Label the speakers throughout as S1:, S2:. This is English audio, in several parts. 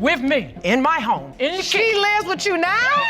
S1: with me in my home.
S2: She lives with you now?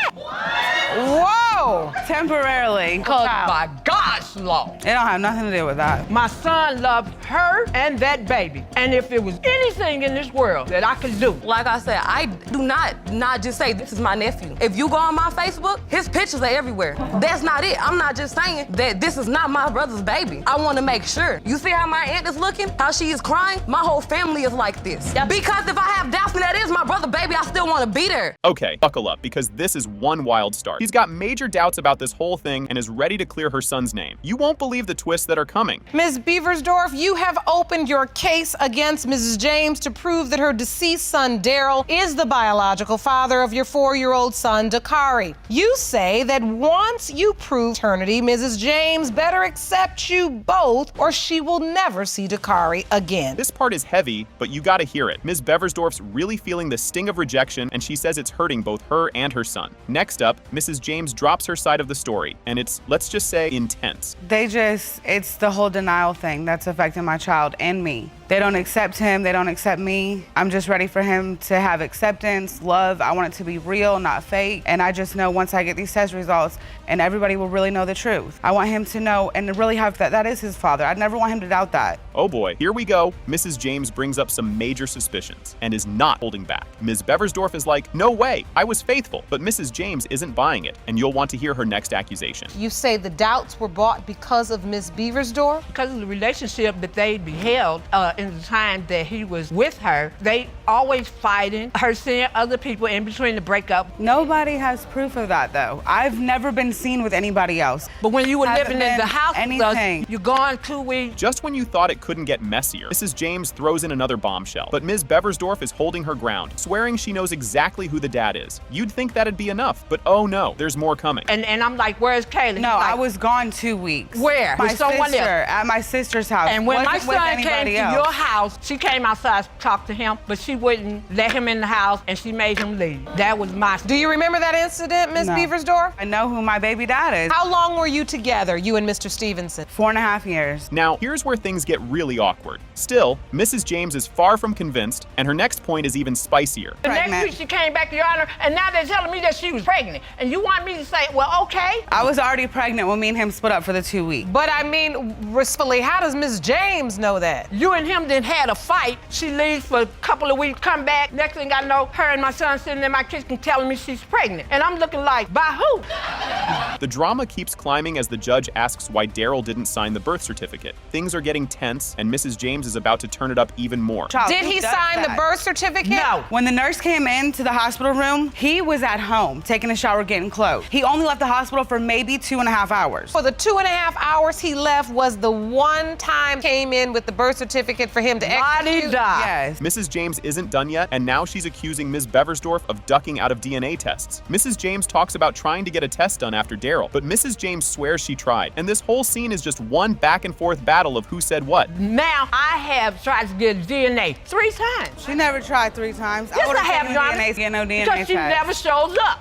S2: Whoa!
S3: Temporarily.
S1: Because by God's law,
S3: It don't have nothing to do with that.
S1: my son loved her and that baby. And if there was anything in this world that I could do,
S4: Like I said, I do not just say this is my nephew. If you go on my Facebook, his pictures are everywhere. That's not it. I'm not just saying that this is not my brother's baby. I want to make sure. You see how my aunt is looking? How she is crying? My whole family is like this. Because if I have doubts that that is my brother, baby, I still want to be there.
S5: Okay, buckle up, because this is one wild start. She's got major doubts about this whole thing and is ready to clear her son's name. You won't believe the twists that are coming.
S2: Ms. Beversdorf, you have opened your case against Mrs. James to prove that her deceased son, Daryl, is the biological father of your 4-year-old son, Dakari. You say that once you prove paternity, Mrs. James better accept you both or she will never see Dakari again.
S5: This part is heavy, but you gotta hear it. Ms. Beversdorf's really feeling the sting of rejection, and she says it's hurting both her and her son. Next up, Mrs. James drops her side of the story, and it's, let's just say, intense.
S3: It's the whole denial thing that's affecting my child and me. They don't accept him, they don't accept me. I'm just ready for him to have acceptance, love. I want it to be real, not fake. And I just know once I get these test results and everybody will really know the truth. I want him to know and to really have that is his father. I'd never want him to doubt that.
S5: Oh boy, here we go. Mrs. James brings up some major suspicions and is not holding back. Ms. Beversdorf is like, no way, I was faithful. But Mrs. James isn't buying it, and you'll want to hear her next accusation.
S2: You say the doubts were bought because of Ms. Beversdorf?
S1: because of the relationship that they beheld in the time that he was with her, they always fighting, her seeing other people in between the breakup.
S3: Nobody has proof of that though. I've never been seen with anybody else.
S1: But when you were
S3: Haven't
S1: living in the
S3: been
S1: house with
S3: anything.
S1: us, you're gone 2 weeks.
S5: Just when you thought it couldn't get messier, Mrs. James throws in another bombshell. But Ms. Beversdorf is holding her ground, swearing she knows exactly who the dad is. You'd think that'd be enough, but oh no, there's more coming.
S1: And I'm like, where's Kayla?
S3: No, I was gone 2 weeks.
S1: Where?
S3: My
S1: With someone
S3: sister,
S1: else?
S3: at my sister's house.
S1: And when my
S3: Wasn't with
S1: son came
S3: anybody
S1: to
S3: else.
S1: your house, she came outside to talk to him, but she wouldn't let him in the house, and she made him leave. That was my...
S2: Do you remember that incident, Ms.
S3: No.
S2: Beversdorf?
S3: I know who my baby dad is.
S2: How long were you together, you and Mr. Stevenson?
S3: 4.5 years.
S5: Now, here's where things get really awkward. Still, Mrs. James is far from convinced, and her next point is even spicier.
S1: The next
S3: Pregnant.
S1: week she came back to your honor, and now they're telling me that she was pregnant. And you want me to say, well, okay?
S3: I was already pregnant when me and him split up for the 2 weeks.
S2: But I mean, respectfully, how does Ms. James know that?
S1: You and him then had a fight. She leaves for a couple of weeks, come back. Next thing I know, her and my son sitting in my kitchen telling me she's pregnant. And I'm looking like, by who?
S5: The drama keeps climbing as the judge asks why Daryl didn't sign the birth certificate. Things are getting tense, and Mrs. James is about to turn it up even more.
S3: Child,
S2: Did
S3: who
S2: he
S3: does
S2: sign the
S3: that?
S2: birth certificate?
S1: No.
S3: When the nurse came into the hospital room, he was at home, taking a shower, getting clothes. He only left the hospital for maybe 2.5 hours.
S2: For the 2.5 hours he left was the one time came in with the birth certificate for him to execute?
S3: Yes.
S5: Mrs. James isn't done yet, and now she's accusing Ms. Beversdorf of ducking out of DNA tests. Mrs. James talks about trying to get a test done after Daryl, but Mrs. James swears she tried, and this whole scene is just one back and forth battle of who said what.
S1: Now I have tried to get DNA 3 times.
S3: She never tried 3 times.
S1: Yes,
S3: would've
S1: I have,
S3: taken
S1: Your
S3: the
S1: Honor.
S3: DNA to get no DNA
S1: Because she
S3: test.
S1: never shows up.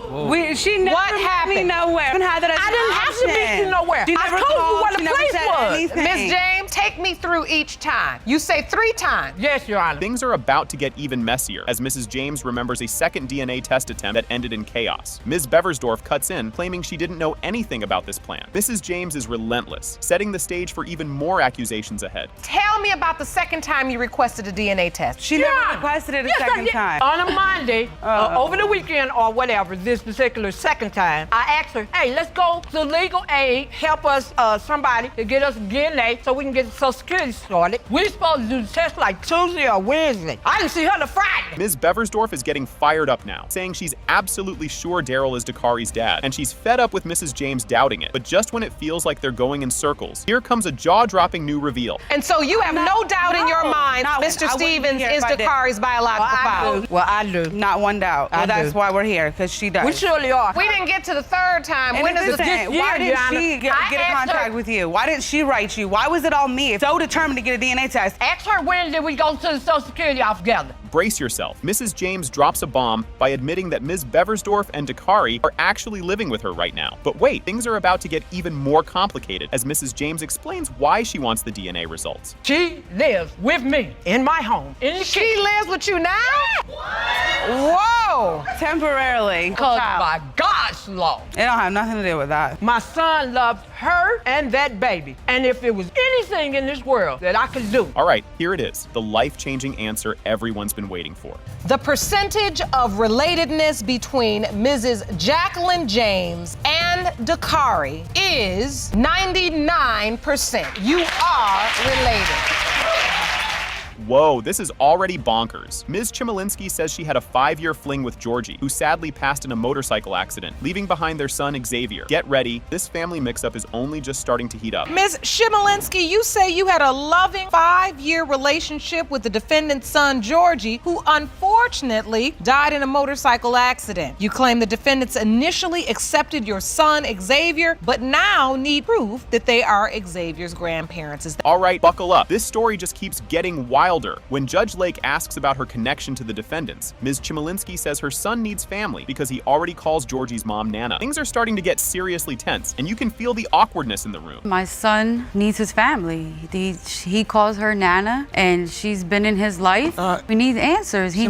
S3: She never
S2: What
S3: met me
S2: happened?
S3: nowhere. I
S1: I didn't have to meet you nowhere.
S3: She
S1: I
S3: never
S1: told you
S3: called,
S1: where the
S3: she never
S1: place
S3: said
S1: was.
S3: anything.
S2: Ms. James, take me through each time. You say 3 times.
S1: Yes, Your Honor.
S5: Things are about to get even messier as Mrs. James remembers a second DNA test attempt that ended in chaos. Ms. Beversdorf cuts in, claiming she didn't know anything about this plan. Mrs. James is relentless, setting the stage for even more accusations ahead.
S2: Tell me about the second time you requested a DNA test.
S3: She
S1: Your
S3: never
S1: Honor.
S3: requested it a
S1: Yes, I
S3: second
S1: did.
S3: time.
S1: On a Monday, over the weekend or whatever, this particular second time, I asked her, hey, let's go to legal aid, help us, somebody to get us DNA so we can get Social Security started. We're supposed to do the test like Tuesday or Wednesday. I didn't see her till Friday.
S5: Ms. Beversdorf is getting fired up now, saying she's absolutely sure Daryl is Dakari's dad, and she's fed up with Mrs. James doubting it. But just when it feels like they're going in circles, here comes a jaw-dropping new reveal.
S2: And so you have no doubt in your mind
S3: not-
S2: Mr.
S3: I wouldn't be
S2: Stevens
S3: here
S2: is
S3: if I did.
S2: Dakari's biological father.
S1: Well, I do.
S3: Not one doubt.
S1: I
S3: Well, that's
S1: do.
S3: why we're here, because she does.
S1: We surely are.
S2: We didn't get to the 3rd time.
S3: And
S2: When
S3: it's
S2: is
S3: the
S2: the
S3: same.
S1: this
S3: Why
S1: year,
S3: didn't
S1: Your Honor,
S3: she get
S1: I
S3: a
S1: asked
S3: contact
S1: her-
S3: with you? Why didn't she write you? Why was it all me? So determined to get a DNA test.
S1: Ask her when did we go to the Social Security office together.
S5: Brace yourself. Mrs. James drops a bomb by admitting that Ms. Beversdorf and Dakari are actually living with her right now. But wait, things are about to get even more complicated as Mrs. James explains why she wants the DNA results.
S1: She lives with me in my home.
S2: She lives with you now?
S3: Temporarily.
S1: Oh my God's law.
S3: It don't have nothing to do with that.
S1: My son loves her and that baby. And if there was anything in this world that I could do,
S5: All right, here it is, the life-changing answer everyone's been waiting for.
S2: The percentage of relatedness between Mrs. Jacqueline James and Dakari is 99%. You are related.
S5: Whoa, this is already bonkers. Ms. Chmielewski says she had a 5-year fling with Georgie, who sadly passed in a motorcycle accident, leaving behind their son Xavier. Get ready, this family mix-up is only just starting to heat up.
S2: Ms. Chmielewski, you say you had a loving 5-year relationship with the defendant's son, Georgie, who unfortunately died in a motorcycle accident. You claim the defendants initially accepted your son, Xavier, but now need proof that they are Xavier's grandparents. Is that
S5: All right, buckle up. This story just keeps getting wilder. When Judge Lake asks about her connection to the defendants, Ms. Chmielewski says her son needs family because he already calls Georgie's mom Nana. Things are starting to get seriously tense, and you can feel the awkwardness in the room.
S6: My son needs his family. He calls her Nana, and she's been in his life. We need answers. He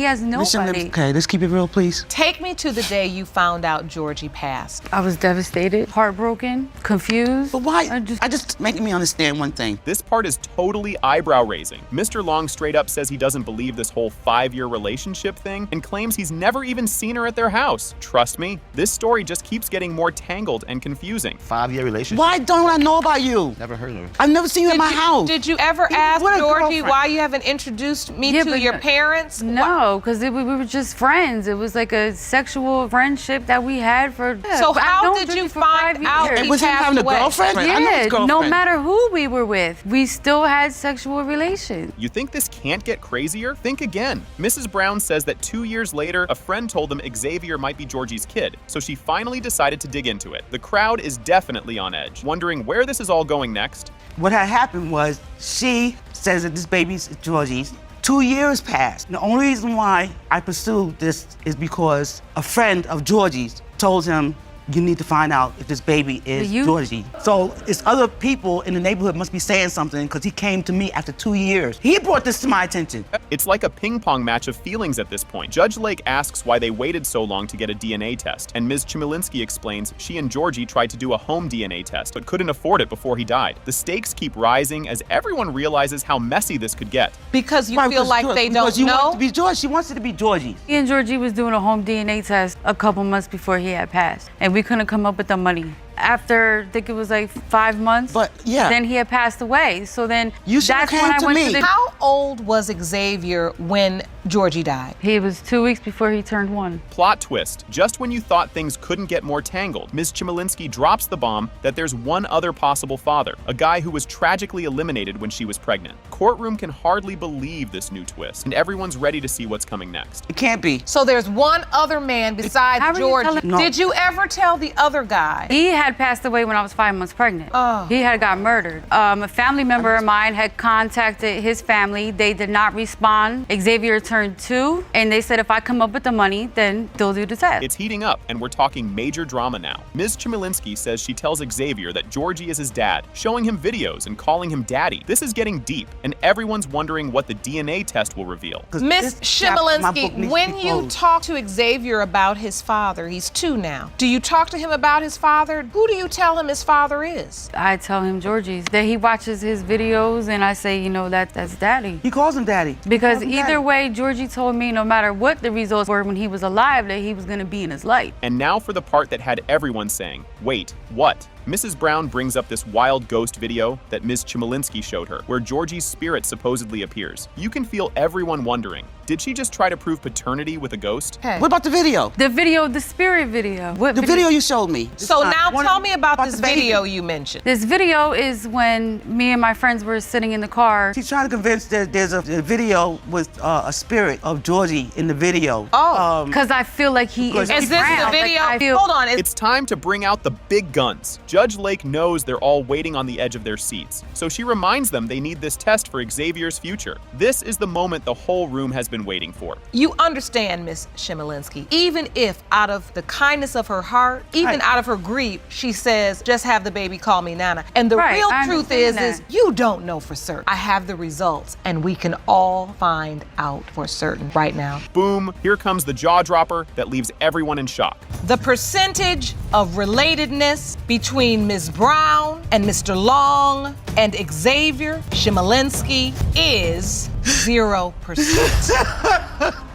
S6: has nobody.
S7: Okay, let's keep it real, please.
S2: Take me to the day you found out Georgie passed.
S6: I was devastated, heartbroken, confused.
S7: But why? I just making me understand one thing.
S5: This part is totally eyebrow-raising. Mr. Long straight up says he doesn't believe this whole 5-year relationship thing and claims he's never even seen her at their house. Trust me, this story just keeps getting more tangled and confusing.
S8: 5-year relationship.
S7: Why don't I know about you?
S8: Never heard of her.
S7: I've never seen you at my house.
S2: Did you ever ask
S7: What a
S2: Georgie
S7: girlfriend.
S2: why you haven't introduced me
S6: Yeah,
S2: to
S6: but
S2: your
S6: no-
S2: parents?
S6: No, because we were just friends. It was like a sexual friendship that we had for.
S2: So
S6: I've
S2: how
S6: known
S2: did
S6: Georgie
S2: you
S6: for
S2: find
S6: 5
S2: out
S6: years.
S2: he
S7: was him
S2: passed
S7: having a
S2: away?
S7: girlfriend? I know his
S6: Yeah, no
S7: girlfriend.
S6: matter who we were with, we still had sexual relations.
S5: You think this can't get crazier? Think again. Mrs. Brown says that 2 years later, a friend told them Xavier might be Georgie's kid, so she finally decided to dig into it. The crowd is definitely on edge, wondering where this is all going next.
S7: What had happened was she says that this baby's Georgie's. 2 years passed. The only reason why I pursued this is because a friend of Georgie's told him, you need to find out if this baby is Georgie. So it's other people in the neighborhood must be saying something because he came to me after 2 years. He brought this to my attention.
S5: It's like a ping-pong match of feelings at this point. Judge Lake asks why they waited so long to get a DNA test, and Ms. Chmielewski explains she and Georgie tried to do a home DNA test but couldn't afford it before he died. The stakes keep rising as everyone realizes how messy this could get.
S2: Because you
S7: Right,
S2: feel
S7: because
S2: like
S7: George-
S2: they
S7: because
S2: don't
S7: you want it
S2: know?
S7: to be George. She wants it to be Georgie.
S6: He and Georgie was doing a home DNA test a couple months before he had passed, and we couldn't come up with the money. After, I think it was like 5 months,
S7: But, yeah.
S6: then he had passed away. So then
S7: You should've
S6: that's when
S7: came
S6: I
S7: to
S6: went
S7: me.
S6: to the.
S2: How old was Xavier when Georgie died?
S6: He was 2 weeks before he turned 1.
S5: Plot twist. Just when you thought things couldn't get more tangled, Ms. Chmielewski drops the bomb that there's one other possible father, a guy who was tragically eliminated when she was pregnant. Courtroom can hardly believe this new twist, and everyone's ready to see what's coming next.
S7: It can't be.
S2: So there's one other man besides
S6: How are you
S2: Georgie.
S6: telling-
S7: No.
S2: Did you ever tell the other guy?
S6: He had passed away when I was 5 months pregnant.
S2: Oh.
S6: He had got murdered. A family member of mine had contacted his family. They did not respond. Xavier turned 2, and they said if I come up with the money, then they'll do the test.
S5: It's heating up, and we're talking major drama now. Ms. Chmielewski says she tells Xavier that Georgie is his dad, showing him videos and calling him daddy. This is getting deep, and everyone's wondering what the DNA test will reveal.
S7: 'Cause
S2: Miss
S7: this chapter of my book
S2: Chmielewski,
S7: needs to
S2: when
S7: be
S2: you
S7: closed.
S2: talk to Xavier about his father, he's 2 now. Do you talk to him about his father? Who do you tell him his father is?
S6: I tell him Georgie's. That he watches his videos, and I say, you know, that's daddy.
S7: He calls him daddy. He
S6: Because
S7: calls him
S6: either
S7: daddy.
S6: way, Georgie told me no matter what the results were when he was alive, that he was gonna be in his life.
S5: And now for the part that had everyone saying, wait, what? Mrs. Brown brings up this wild ghost video that Ms. Chmielewski showed her, where Georgie's spirit supposedly appears. You can feel everyone wondering, did she just try to prove paternity with a ghost?
S2: Hey.
S7: What about the video?
S6: The video, the spirit video. What
S7: The video you showed me.
S2: So now
S7: One-
S2: tell me about this
S7: the baby.
S2: video you mentioned.
S6: This video is when me and my friends were sitting in the car.
S7: She's trying to convince that there's a video with a spirit of Georgie in the video.
S2: Oh.
S6: Because I feel like he is.
S7: Is
S2: Is this
S6: around.
S2: the video?
S6: Like, I feel,
S2: Hold on.
S5: It's time to bring out the big guns. Judge Lake knows they're all waiting on the edge of their seats, so she reminds them they need this test for Xavier's future. This is the moment the whole room has been been waiting for.
S2: You understand, Miss Shimolinski, even if out of the kindness of her heart, even out of her grief, she says, just have the baby call me Nana. And the real truth is you don't know for certain. I have the results, and we can all find out for certain right now.
S5: Boom, here comes the jaw dropper that leaves everyone in shock.
S2: The percentage of relatedness between Ms. Brown and Mr. Long and Xavier Shimolinski is 0%.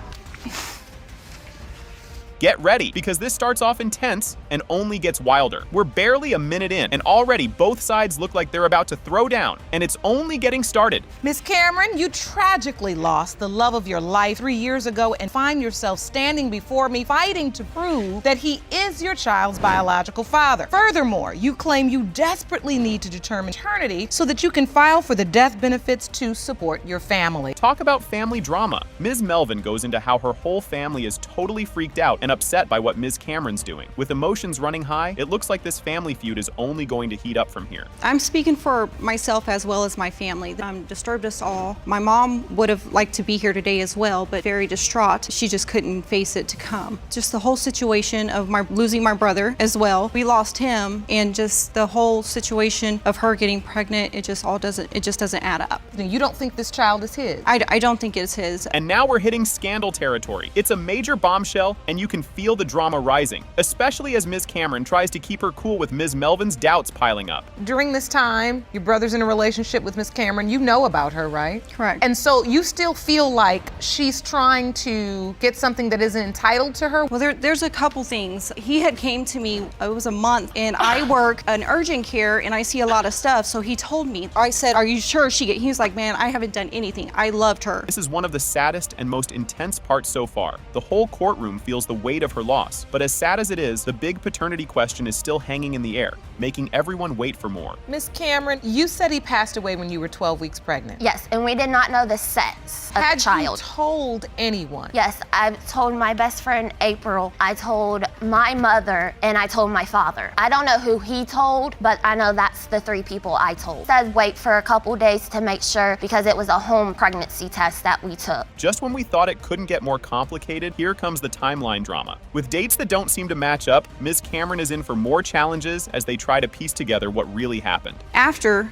S5: Get ready, because this starts off intense and only gets wilder. We're barely a minute in, and already both sides look like they're about to throw down, and it's only getting started.
S2: Miss Cameron, you tragically lost the love of your life 3 years ago and find yourself standing before me fighting to prove that he is your child's biological father. Furthermore, you claim you desperately need to determine paternity so that you can file for the death benefits to support your family.
S5: Talk about family drama. Ms. Melvin goes into how her whole family is totally freaked out and upset by what Ms. Cameron's doing. With emotions running high, it looks like this family feud is only going to heat up from here.
S8: I'm speaking for myself as well as my family. Disturbed us all. My mom would have liked to be here today as well, but very distraught. She just couldn't face it to come. Just the whole situation of losing my brother as well. We lost him, and just the whole situation of her getting pregnant, it just doesn't add up.
S2: You don't think this child is his?
S8: I don't think it's his.
S5: And now we're hitting scandal territory. It's a major bombshell, and you can feel the drama rising, especially as Ms. Cameron tries to keep her cool with Ms. Melvin's doubts piling up.
S2: During this time, your brother's in a relationship with Ms. Cameron. You know about her, right?
S8: Correct.
S2: And so you still feel like she's trying to get something that isn't entitled to her?
S8: Well, there's a couple things. He had came to me, it was a month, and I work an urgent care and I see a lot of stuff. So he told me, I said, are you sure he was like, man, I haven't done anything. I loved her.
S5: This is one of the saddest and most intense parts so far. The whole courtroom feels the weight of her loss. But as sad as it is, the big paternity question is still hanging in the air, making everyone wait for more.
S2: Miss Cameron, you said he passed away when you were 12 weeks pregnant.
S9: Yes, and we did not know the sex of the child.
S2: Had you told anyone?
S9: Yes, I told my best friend April, I told my mother, and I told my father. I don't know who he told, but I know that's the 3 people I told. Said wait for a couple days to make sure, because it was a home pregnancy test that we took.
S5: Just when we thought it couldn't get more complicated, here comes the timeline drama. With dates that don't seem to match up, Ms. Cameron is in for more challenges as they try to piece together what really happened.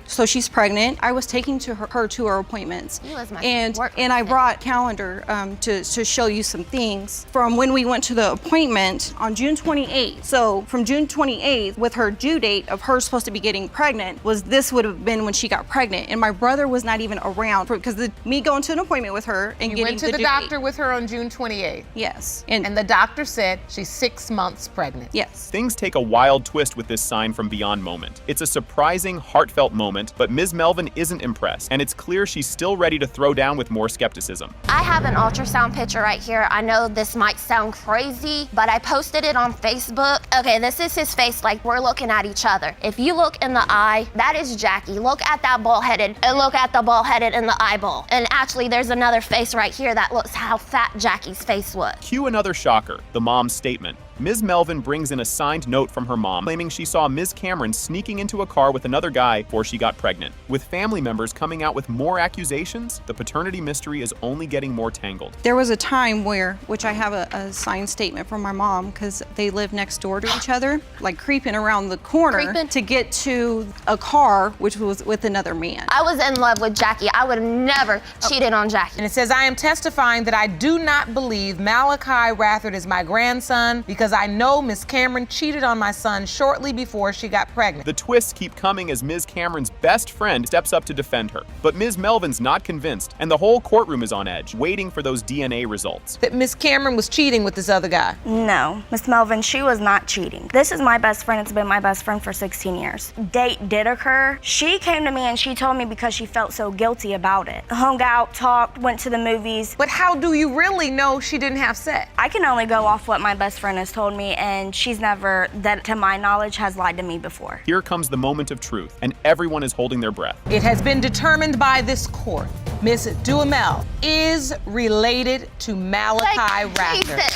S8: So she's pregnant. I was taking her to her appointments, and I brought a calendar to show you some things from when we went to the appointment on June 28th. So from June 28th, with her due date of her supposed to be getting pregnant, this would have been when she got pregnant, and my brother was not even around because me going to an appointment with her and
S2: you went to the doctor with her on June 28th.
S8: Yes,
S2: and the doctor said she's 6 months pregnant.
S8: Yes.
S5: Things take a wild twist with this sign from beyond moment. It's a surprising, heartfelt moment, but Ms. Melvin isn't impressed, and it's clear she's still ready to throw down with more skepticism.
S9: I have an ultrasound picture right here. I know this might sound crazy, but I posted it on Facebook. Okay, this is his face, like we're looking at each other. If you look in the eye, that is Jackie. Look at that bald-headed, and look at the bald-headed in the eyeball. And actually, there's another face right here that looks how fat Jackie's face was.
S5: Cue another shocker, the mom's statement. Ms. Melvin brings in a signed note from her mom claiming she saw Ms. Cameron sneaking into a car with another guy before she got pregnant. With family members coming out with more accusations, the paternity mystery is only getting more tangled.
S8: There was a time which I have a signed statement from my mom, because they live next door to each other, like creeping around the corner to get to a car which was with another man.
S9: I was in love with Jackie. I would have never cheated on Jackie.
S2: And it says, I am testifying that I do not believe Malachi Rathard is my grandson because I know Ms. Cameron cheated on my son shortly before she got pregnant.
S5: The twists keep coming as Ms. Cameron's best friend steps up to defend her. But Ms. Melvin's not convinced, and the whole courtroom is on edge, waiting for those DNA results.
S2: That Ms. Cameron was cheating with this other guy.
S10: No, Miss Melvin, she was not cheating. This is my best friend. It's been my best friend for 16 years. Date did occur. She came to me and she told me because she felt so guilty about it. Hung out, talked, went to the movies.
S2: But how do you really know she didn't have sex?
S10: I can only go off what my best friend has told me, and she's never, that to my knowledge, has lied to me before.
S5: Here comes the moment of truth, and everyone is holding their breath.
S2: It has been determined by this court. Ms. Duhamel is related to Malachi Rathard.
S9: Jesus.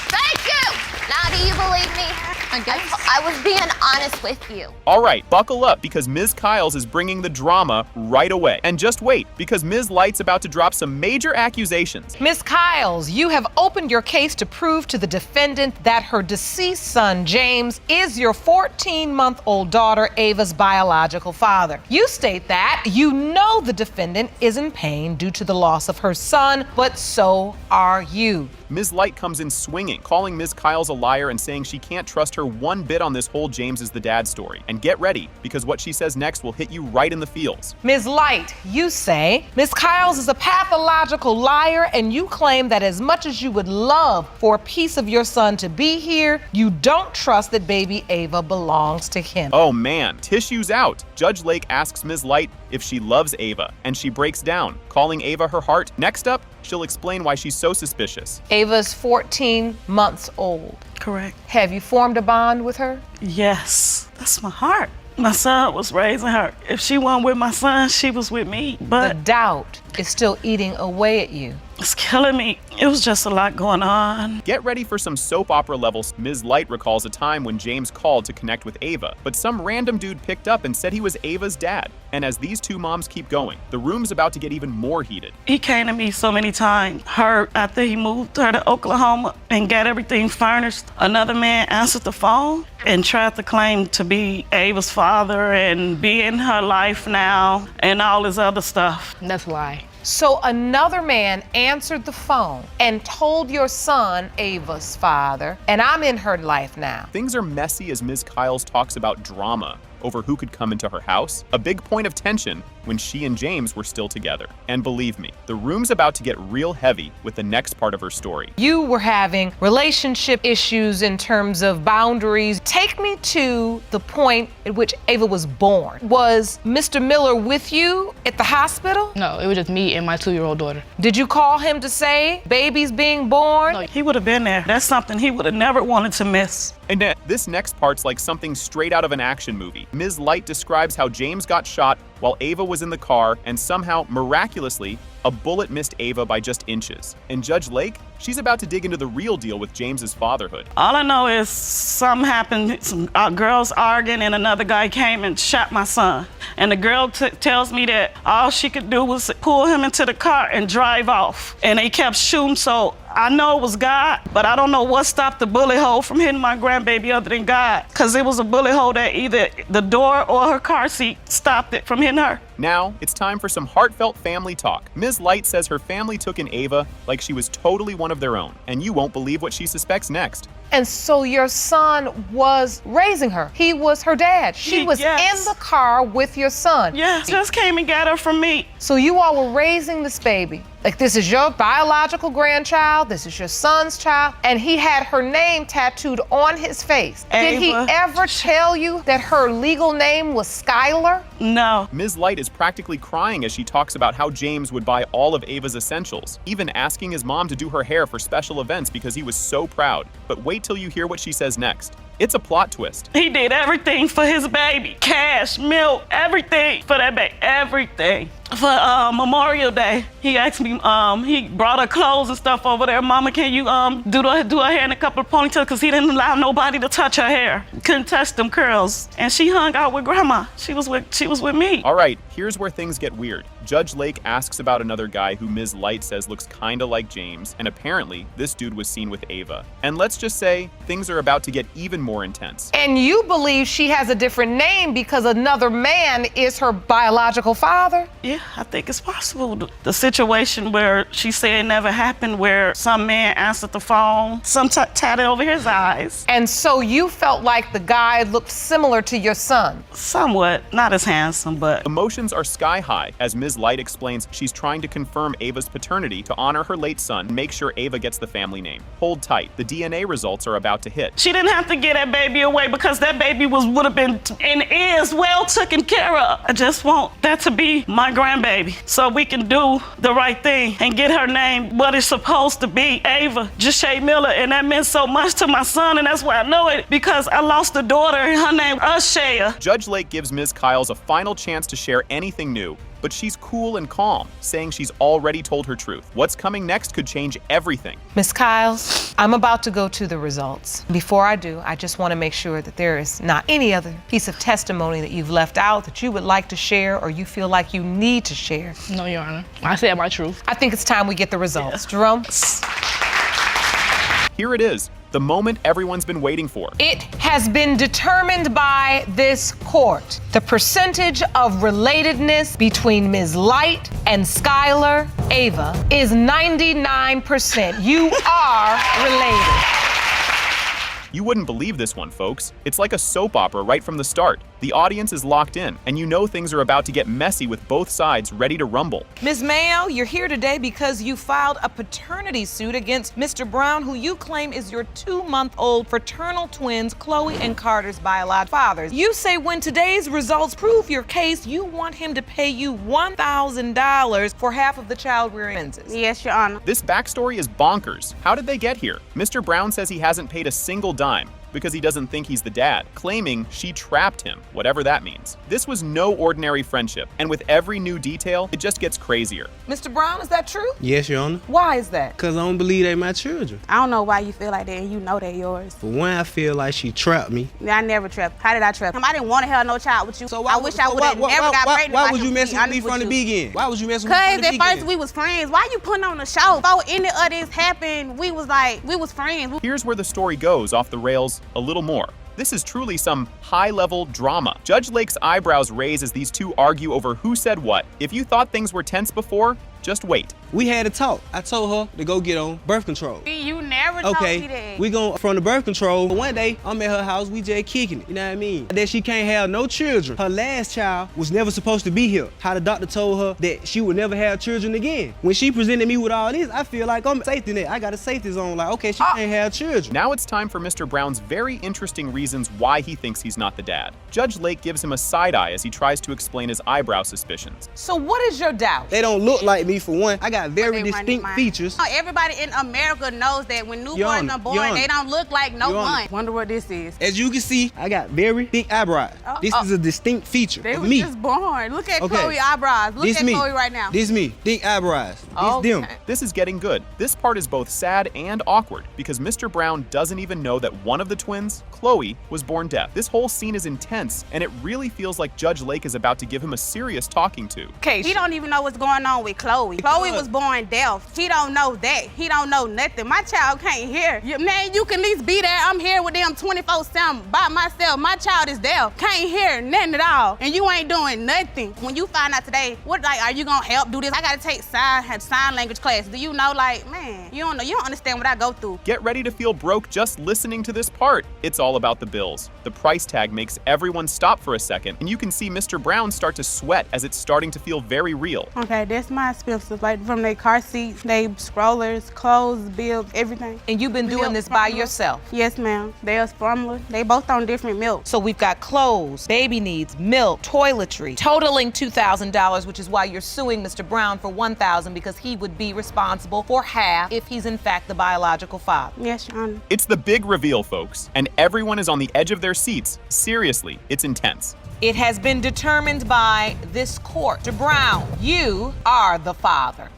S9: Thank you. Now, do you believe me?
S8: I guess.
S9: I was being honest with you.
S5: All right, buckle up because Ms. Kyles is bringing the drama right away. And just wait, because Ms. Light's about to drop some major accusations.
S2: Ms. Kyles, you have opened your case to prove to the defendant that her deceased son, James, is your 14-month-old daughter, Ava's biological father. You state that you know the defendant is in pain due to the loss of her son, but so are you.
S5: Ms. Light comes in swinging, calling Ms. Kyles a liar and saying she can't trust her one bit on this whole James is the dad story. And get ready, because what she says next will hit you right in the feels.
S2: Ms. Light, you say Ms. Kyles is a pathological liar, and you claim that as much as you would love for a piece of your son to be here, you don't trust that baby Ava belongs to him.
S5: Oh man, tissues out. Judge Lake asks Ms. Light if she loves Ava, and she breaks down, calling Ava her heart. Next up, she'll explain why she's so suspicious.
S2: Ava's 14 months old.
S11: Correct.
S2: Have you formed a bond with her?
S11: Yes, that's my heart. My son was raising her. If she wasn't with my son, she was with me.
S2: The
S11: But
S2: doubt is still eating away at you.
S11: it's killing me. It was just a lot going on.
S5: Get ready for some soap opera levels. Ms. Light recalls a time when James called to connect with Ava, but some random dude picked up and said he was Ava's dad. And as these two moms keep going, the room's about to get even more heated.
S11: He came to me so many times. Her, after he moved her to Oklahoma and got everything furnished, another man answered the phone and tried to claim to be Ava's father and be in her life now and all this other stuff.
S1: That's why.
S2: So another man answered the phone and told your son, Ava's father, and I'm in her life now.
S5: Things are messy as Ms. Kyles talks about drama over who could come into her house, a big point of tension when she and James were still together. And believe me, the room's about to get real heavy with the next part of her story.
S2: You were having relationship issues in terms of boundaries. Take me to the point at which Ava was born. Was Mr. Miller with you at the hospital?
S12: No, it was just me and my 2-year-old daughter.
S2: Did you call him to say baby's being born?
S12: No.
S11: He would have been there. That's something he would have never wanted to miss.
S5: And this next part's like something straight out of an action movie. Ms. Light describes how James got shot while Ava was in the car, and somehow, miraculously, a bullet missed Ava by just inches. And Judge Lake, she's about to dig into the real deal with James's fatherhood.
S11: All I know is something happened, some girls arguing, and another guy came and shot my son. And the girl tells me that all she could do was pull him into the car and drive off. And they kept shooting, so I know it was God, but I don't know what stopped the bullet hole from hitting my grandbaby other than God. Because it was a bullet hole that either the door or her car seat stopped it from hitting her.
S5: Now, it's time for some heartfelt family talk. Ms. Light says her family took in Ava like she was totally one of their own, and you won't believe what she suspects next.
S2: And so your son was raising her. He was her dad. She was
S11: Yes.
S2: in the car with your son.
S11: Yes, just came and got her from me.
S2: So you all were raising this baby. Like, this is your biological grandchild, this is your son's child, and he had her name tattooed on his face. Did he
S11: Ava.
S2: ever tell you that her legal name was Skylar?
S11: No.
S5: Ms. Light is practically crying as she talks about how James would buy all of Ava's essentials, even asking his mom to do her hair for special events because he was so proud. But wait till you hear what she says next. It's a plot twist.
S11: He did everything for his baby. Cash, milk, everything for that baby. Everything. For Memorial Day, he asked me, he brought her clothes and stuff over there. Mama, can you do her hair in a couple of ponytails? Because he didn't allow nobody to touch her hair. Couldn't touch them curls. And she hung out with Grandma. She was with me.
S5: All right, here's where things get weird. Judge Lake asks about another guy who Ms. Light says looks kinda like James, and apparently this dude was seen with Ava. And let's just say, things are about to get even more intense.
S2: And you believe she has a different name because another man is her biological father?
S11: Yeah, I think it's possible. The situation where she said never happened, where some man answered the phone, some tatted over his eyes.
S2: And so you felt like the guy looked similar to your son?
S11: Somewhat, not as handsome, but
S5: Emotions are sky high as Ms. Light explains she's trying to confirm Ava's paternity to honor her late son and make sure Ava gets the family name. Hold tight, the DNA results are about to hit.
S11: she didn't have to get that baby away because that baby would have been and is well taken care of. I just want that to be my grandbaby so we can do the right thing and get her name what it's supposed to be, Ava Jashay Miller. And that meant so much to my son, and that's why I know it, because I lost a daughter and her name Ashaya.
S5: Judge Lake gives Ms. Kyles a final chance to share anything new, but she's cool and calm, saying she's already told her truth. What's coming next could change everything.
S2: Miss Kyles, I'm about to go to the results. Before I do, I just want to make sure that there is not any other piece of testimony that you've left out that you would like to share or you feel like you need to share.
S12: No, Your Honor. I said my truth.
S2: I think it's time we get the results. Jerome?
S5: Here it is, the moment everyone's been waiting for.
S2: It has been determined by this court. The percentage of relatedness between Ms. Light and Skylar Ava is 99%. You are related.
S5: You wouldn't believe this one, folks. It's like a soap opera right from the start. The audience is locked in, and you know things are about to get messy with both sides ready to rumble.
S2: Ms. Mayo, you're here today because you filed a paternity suit against Mr. Brown, who you claim is your 2-month-old fraternal twins, Chloe and Carter's biological fathers. You say when today's results prove your case, you want him to pay you $1,000 for half of the child rearing expenses.
S4: Yes, Your Honor.
S5: This backstory is bonkers. How did they get here? Mr. Brown says he hasn't paid a single dime because he doesn't think he's the dad, claiming she trapped him, whatever that means. This was no ordinary friendship, and with every new detail, it just gets crazier.
S2: Mr. Brown, is that true?
S13: Yes, Your Honor.
S2: Why is that?
S13: Because I don't believe they my children.
S4: I don't know why you feel like that, and you know they're yours.
S13: For one, I feel like she trapped me.
S4: I never trapped. How did I trap him? I didn't want to have no child with you.
S13: So
S4: I wish I would have never got pregnant.
S13: Why was you messing with me from the beginning? Why was you messing with me from the beginning?
S4: Because at first we was friends. Why you putting on the show? Before any of this happened, we was friends.
S5: Here's where the story goes off the rails a little more. This is truly some high-level drama. Judge Lake's eyebrows raise as these two argue over who said what. If you thought things were tense before, just wait.
S13: We had a talk. I told her to go get on birth control.
S4: You never told me that.
S13: We go from the birth control. One day, I'm at her house, we just kicking it. You know what I mean? That she can't have no children. Her last child was never supposed to be here. How the doctor told her that she would never have children again. When she presented me with all this, I feel like I'm safety net. I got a safety zone. Like, okay, she can't have children.
S5: Now it's time for Mr. Brown's very interesting reasons why he thinks he's not the dad. Judge Lake gives him a side eye as he tries to explain his eyebrow suspicions.
S2: So what is your doubt?
S13: They don't look like me for one. I got very distinct features.
S4: Everybody in America knows that when newborns are born, they don't look like no one. Wonder what this is.
S13: As you can see, I got very thick eyebrows. This is a distinct feature
S4: they
S13: of
S4: was
S13: me.
S4: Just born. Look at Chloe's eyebrows. Look at Chloe right now.
S13: This me. Thick eyebrows. This them.
S5: This is getting good. This part is both sad and awkward because Mr. Brown doesn't even know that one of the twins, Chloe, was born deaf. This whole scene is intense, and it really feels like Judge Lake is about to give him a serious talking to.
S4: Okay, he don't even know what's going on with Chloe. Chloe was born deaf. He don't know that. He don't know nothing. My child can't hear. Man, you can at least be there. I'm here with them 24/7 by myself. My child is deaf. Can't hear nothing at all. And you ain't doing nothing. When you find out today, what, like, are you gonna help do this? I gotta take sign language class. Do you know, like, man, you don't know. You don't understand what I go through.
S5: Get ready to feel broke just listening to this part. It's all about the bills. The price tag makes everyone stop for a second, and you can see Mr. Brown start to sweat as it's starting to feel very real.
S4: Okay, that's my expenses, like from their car seats, they strollers, clothes, bills, everything.
S2: And you've been doing this by yourself?
S4: Yes, ma'am. There's formula. They both on different milk.
S2: So we've got clothes, baby needs, milk, toiletry, totaling $2,000, which is why you're suing Mr. Brown for $1,000 because he would be responsible for half if he's in fact the biological father.
S4: Yes, Your Honor.
S5: It's the big reveal, folks, and everyone is on the edge of their seats. Seriously, it's intense.
S2: It has been determined by this court. Mr. Brown, you are the father.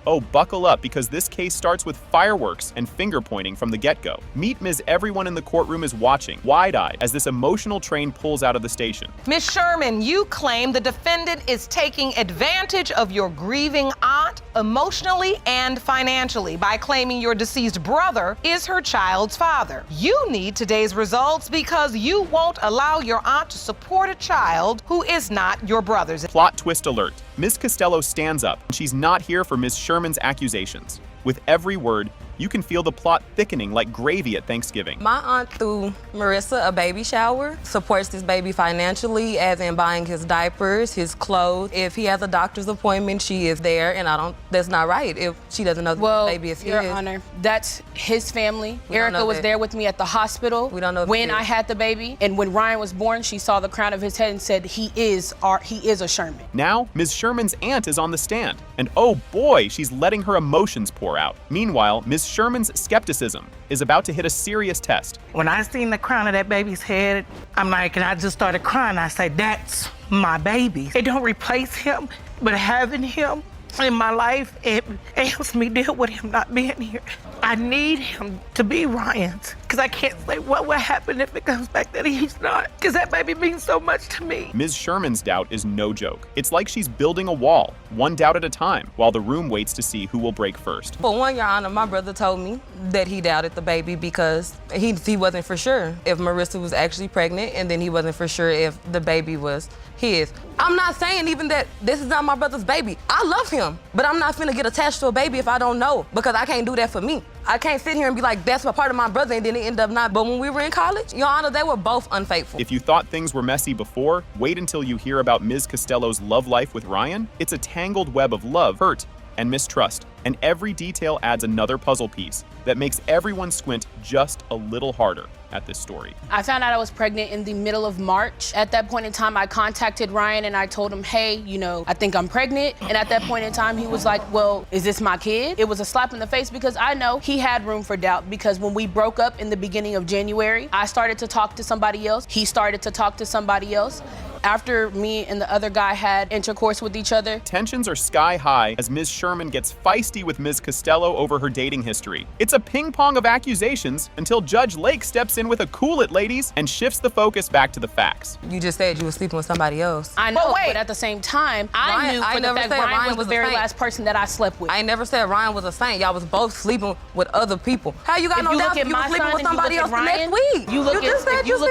S5: Oh, buckle up, because this case starts with fireworks and finger pointing from the get-go. Meet Ms. Everyone in the courtroom is watching, wide-eyed, as this emotional train pulls out of the station.
S2: Ms. Sherman, you claim the defendant is taking advantage of your grieving aunt emotionally and financially by claiming your deceased brother is her child's father. You need today's results because you won't allow your aunt to support a child who is not your brother's.
S5: Plot twist alert. Ms. Costello stands up, and she's not here for Ms. Sherman's accusations. With every word, you can feel the plot thickening like gravy at Thanksgiving.
S4: My aunt threw Marissa a baby shower, supports this baby financially, as in buying his diapers, his clothes. If he has a doctor's appointment, she is there, and that's not right if she doesn't know that the baby is his.
S12: Your Honor, that's his family. Erica was there with me at the hospital when I had the baby, and when Ryan was born, she saw the crown of his head and said, he is a Sherman.
S5: Now, Ms. Sherman's aunt is on the stand, and oh boy, she's letting her emotions pour out. Meanwhile, Ms. Sherman's skepticism is about to hit a serious test.
S14: When I seen the crown of that baby's head, I'm like, and I just started crying. I said, that's my baby. It don't replace him, but having him in my life. It helps me deal with him not being here. I need him to be Ryan's, because I can't say what will happen if it comes back that he's not, because that baby means so much to me.
S5: Ms. Sherman's doubt is no joke. It's like she's building a wall, one doubt at a time, while the room waits to see who will break first.
S4: For one, Your Honor, my brother told me that he doubted the baby because he wasn't for sure if Marissa was actually pregnant, and then he wasn't for sure if the baby was his. I'm not saying even that this is not my brother's baby. I love him, but I'm not finna get attached to a baby if I don't know, because I can't do that for me. I can't sit here and be like, that's a part of my brother, and then it end up not. But when we were in college, Your Honor, they were both unfaithful.
S5: If you thought things were messy before, wait until you hear about Ms. Costello's love life with Ryan. It's a tangled web of love, hurt, and mistrust, and every detail adds another puzzle piece that makes everyone squint just a little harder at this story.
S12: I found out I was pregnant in the middle of March. At that point in time, I contacted Ryan and I told him, hey, you know, I think I'm pregnant. And at that point in time, he was like, well, is this my kid? It was a slap in the face because I know he had room for doubt, because when we broke up in the beginning of January, I started to talk to somebody else. He started to talk to somebody else. After me and the other guy had intercourse with each other.
S5: Tensions are sky high as Ms. Sherman gets feisty with Ms. Costello over her dating history. It's a ping pong of accusations until Judge Lake steps in with a cool it, ladies, and shifts the focus back to the facts.
S4: You just said you were sleeping with somebody else.
S12: I know, but at the same time, I knew for the fact Ryan was the very last person that I slept with.
S4: I never said Ryan was a saint. Y'all was both sleeping with other people. How you got no doubt you were sleeping with somebody else the next week?
S12: You look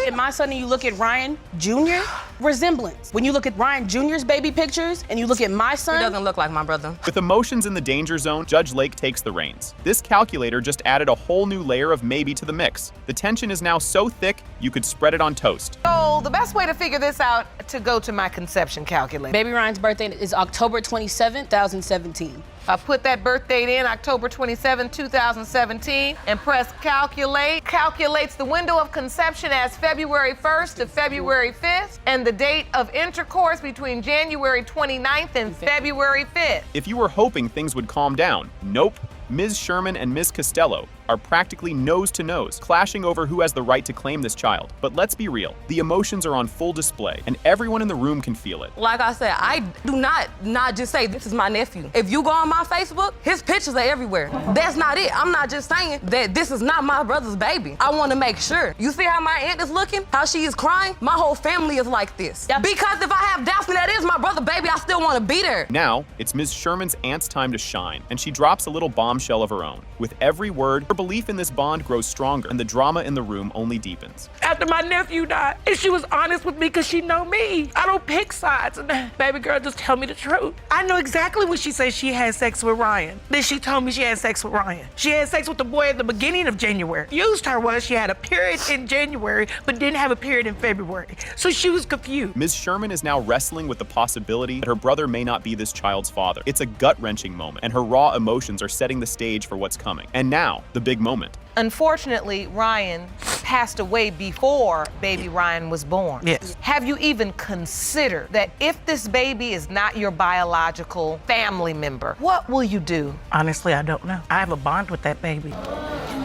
S12: at my son and you look at Ryan Jr., resemblance. When you look at Ryan Jr.'s baby pictures and you look at my son,
S4: he doesn't look like my brother.
S5: With emotions in the danger zone, Judge Lake takes the reins. This calculator just added a whole new layer of maybe to the mix. The tension is now so thick, you could spread it on toast.
S2: So the best way to figure this out, to go to my conception calculator.
S12: Baby Ryan's birthday is October 27, 2017.
S2: I put that birth date in, October 27, 2017, and press calculate. Calculates the window of conception as February 1st to February 5th, and the date of intercourse between January 29th and February 5th.
S5: If you were hoping things would calm down, nope. Ms. Sherman and Ms. Costello are practically nose to nose, clashing over who has the right to claim this child. But let's be real, the emotions are on full display, and everyone in the room can feel it.
S4: Like I said, I do not just say this is my nephew. If you go on my Facebook, his pictures are everywhere. That's not it. I'm not just saying that this is not my brother's baby. I want to make sure. You see how my aunt is looking? How she is crying? My whole family is like this. Yep. Because if I have doubts that that is my brother baby, I still want to be there.
S5: Now, it's Ms. Sherman's aunt's time to shine, and she drops a little bombshell of her own. With every word, her belief in this bond grows stronger, and the drama in the room only deepens.
S14: After my nephew died, and she was honest with me because she know me. I don't pick sides, and baby girl just tell me the truth. I know exactly when she said she had sex with Ryan. Then she told me she had sex with Ryan. She had sex with the boy at the beginning of January. Used her was she had a period in January, but didn't have a period in February. So she was confused.
S5: Ms. Sherman is now wrestling with the possibility that her brother may not be this child's father. It's a gut-wrenching moment, and her raw emotions are setting the stage for what's coming. And now, the big moment.
S2: Unfortunately, Ryan passed away before baby Ryan was born.
S14: Yes.
S2: Have you even considered that if this baby is not your biological family member, what will you do?
S14: Honestly, I don't know. I have a bond with that baby.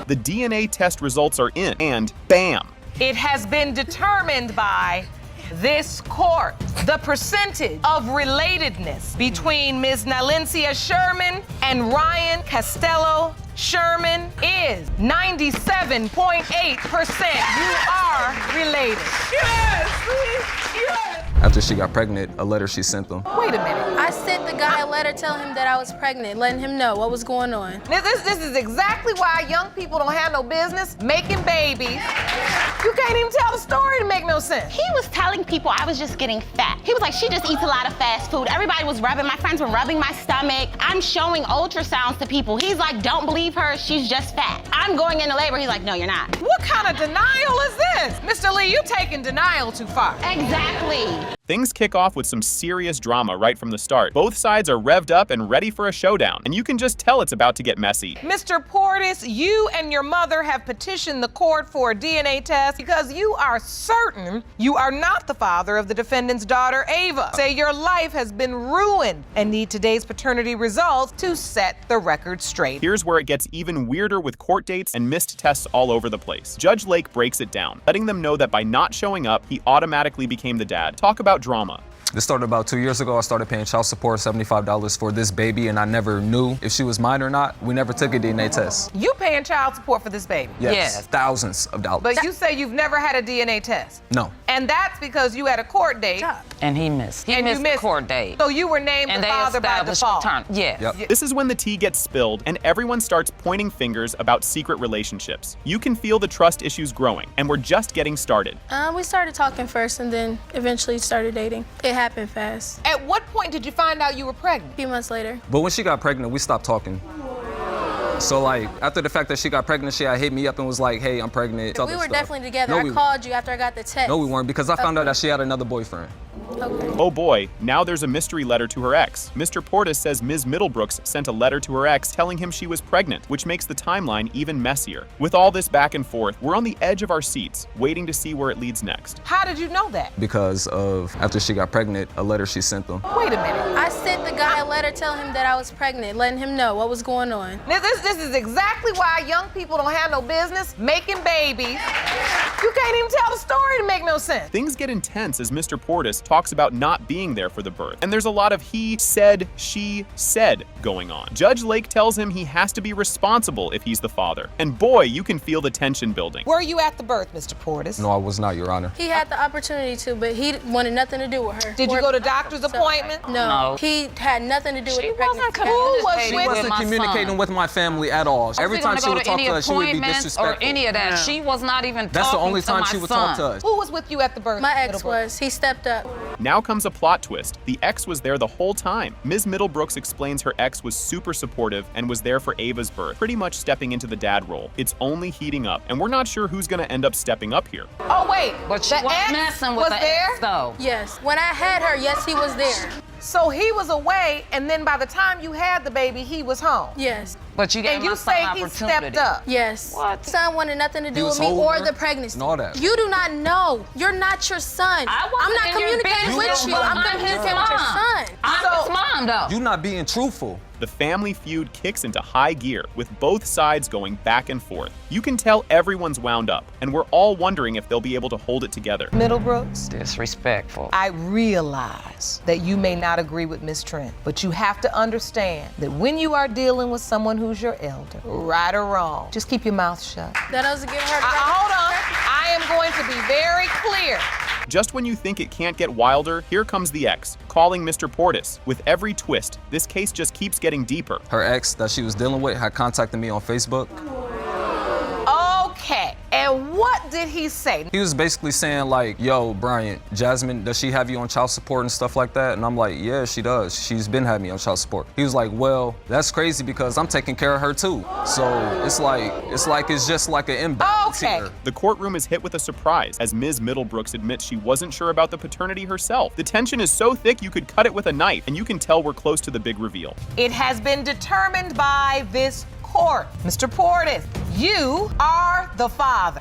S5: The DNA test results are in, and bam!
S2: It has been determined by this court. The percentage of relatedness between Ms. Nalencia Sherman and Ryan Costello Sherman is 97.8%. You are related.
S14: Yes!
S15: After she got pregnant, a letter she sent them.
S2: Wait a minute.
S16: I sent the guy a letter telling him that I was pregnant, letting him know what was going on.
S2: This is exactly why young people don't have no business making babies. You can't even tell the story to make no sense.
S17: He was telling people I was just getting fat. He was like, she just eats a lot of fast food. Everybody was rubbing, my friends were rubbing my stomach. I'm showing ultrasounds to people. He's like, don't believe her, she's just fat. I'm going into labor. He's like, no, you're not.
S2: What kind of denial is this? Mr. Lee, you taking denial too far.
S17: Exactly.
S5: Things kick off with some serious drama right from the start. Both sides are revved up and ready for a showdown, and you can just tell it's about to get messy.
S2: Mr. Portis, you and your mother have petitioned the court for a DNA test because you are certain you are not the father of the defendant's daughter, Ava. Say your life has been ruined and need today's paternity results to set the record straight.
S5: Here's where it gets even weirder with court dates and missed tests all over the place. Judge Lake breaks it down, letting them know that by not showing up, he automatically became the dad. Talk about drama.
S15: This started about 2 years ago. I started paying child support, $75 for this baby, and I never knew if she was mine or not. We never took a DNA test.
S2: You paying child support for this baby?
S15: Yes, thousands of dollars.
S2: But you say you've never had a DNA test.
S15: No.
S2: And that's because you had a court date.
S18: And he missed. He missed the court date.
S2: So you were named the father by default.
S18: Yes.
S15: Yep.
S5: This is when the tea gets spilled and everyone starts pointing fingers about secret relationships. You can feel the trust issues growing, and we're just getting started.
S16: We started talking first and then eventually started dating. It happened fast.
S2: At what point did you find out you were pregnant?
S16: A few months later.
S15: But when she got pregnant, we stopped talking. So like, after the fact that she got pregnant, she had hit me up and was like, hey, I'm pregnant.
S16: We were definitely together. I called you after I got the text.
S15: No, we weren't, because I found out that she had another boyfriend.
S16: Okay.
S5: Oh boy, now there's a mystery letter to her ex. Mr. Portis says Ms. Middlebrooks sent a letter to her ex telling him she was pregnant, which makes the timeline even messier. With all this back and forth, we're on the edge of our seats, waiting to see where it leads next.
S2: How did you know that?
S15: Because of, after she got pregnant, a letter she sent them.
S2: Wait a minute.
S16: I sent the guy a letter telling him that I was pregnant, letting him know what was going on.
S2: This is exactly why young people don't have no business making babies. You can't even tell the story to make no sense.
S5: Things get intense as Mr. Portis talks about not being there for the birth, and there's a lot of he said, she said going on. Judge Lake tells him he has to be responsible if he's the father. And boy, you can feel the tension building.
S2: Were you at the birth, Mr. Portis?
S15: No, I was not, Your Honor.
S16: He had the opportunity to, but he wanted nothing to do with her.
S2: Did you go to doctor's appointment?
S16: No. He had nothing to do with the pregnancy.
S15: She wasn't communicating with my family at all. Every time she would talk to us, she would be disrespectful.
S18: Or any of that. She was not even
S15: That's the
S18: talking
S15: only
S18: to
S15: time
S18: my
S15: she would
S18: son.
S15: talk to us.
S2: Who was with you at the birth?
S16: My ex was. He stepped up.
S5: Now comes a plot twist. The ex was there the whole time. Ms. Middlebrooks explains her ex was super supportive and was there for Ava's birth, pretty much stepping into the dad role. It's only heating up, and we're not sure who's gonna end up stepping up here.
S2: Oh wait,
S18: But she wasn't messing with the ex, though.
S16: Yes. When I had her, yes, he was there.
S2: So he was away, and then by the time you had the baby, he was home.
S16: Yes.
S18: But you gave
S2: And
S18: my
S2: you
S18: son
S2: say he
S18: opportunity.
S2: stepped up.
S16: Yes.
S18: What?
S16: Son wanted nothing to
S15: He
S16: do
S15: was
S16: with me or
S15: holding
S16: the
S15: her
S16: pregnancy.
S15: and all that.
S16: You do not know. You're not your son.
S18: I
S16: I'm
S18: wasn't
S16: not
S18: in your
S16: communicating
S18: business,
S16: with you.
S18: but
S16: I'm
S18: I'm
S16: communicating
S18: his
S16: with your
S18: mom.
S16: son.
S18: I'm his mom, though.
S15: You not being truthful.
S5: The family feud kicks into high gear, with both sides going back and forth. You can tell everyone's wound up, and we're all wondering if they'll be able to hold it together.
S2: Middlebrooks,
S18: Disrespectful.
S2: I realize that you may not agree with Miss Trent, but you have to understand that when you are dealing with someone who's your elder, right or wrong, just keep your mouth shut.
S16: That doesn't get her.
S2: Hold on. I am going to be very clear.
S5: Just when you think it can't get wilder, here comes the ex, calling Mr. Portis. With every twist, this case just keeps getting deeper.
S15: Her ex that she was dealing with had contacted me on Facebook.
S2: Okay, and what did he say?
S15: He was basically saying like, yo, Bryant, Jasmine, does she have you on child support and stuff like that? And I'm like, yeah, she does. She's been having me on child support. He was like, well, that's crazy because I'm taking care of her too. So it's just like an imbalance here.
S5: The courtroom is hit with a surprise as Ms. Middlebrooks admits she wasn't sure about the paternity herself. The tension is so thick you could cut it with a knife, and you can tell we're close to the big reveal.
S2: It has been determined by this court. Mr. Portis, you are the father.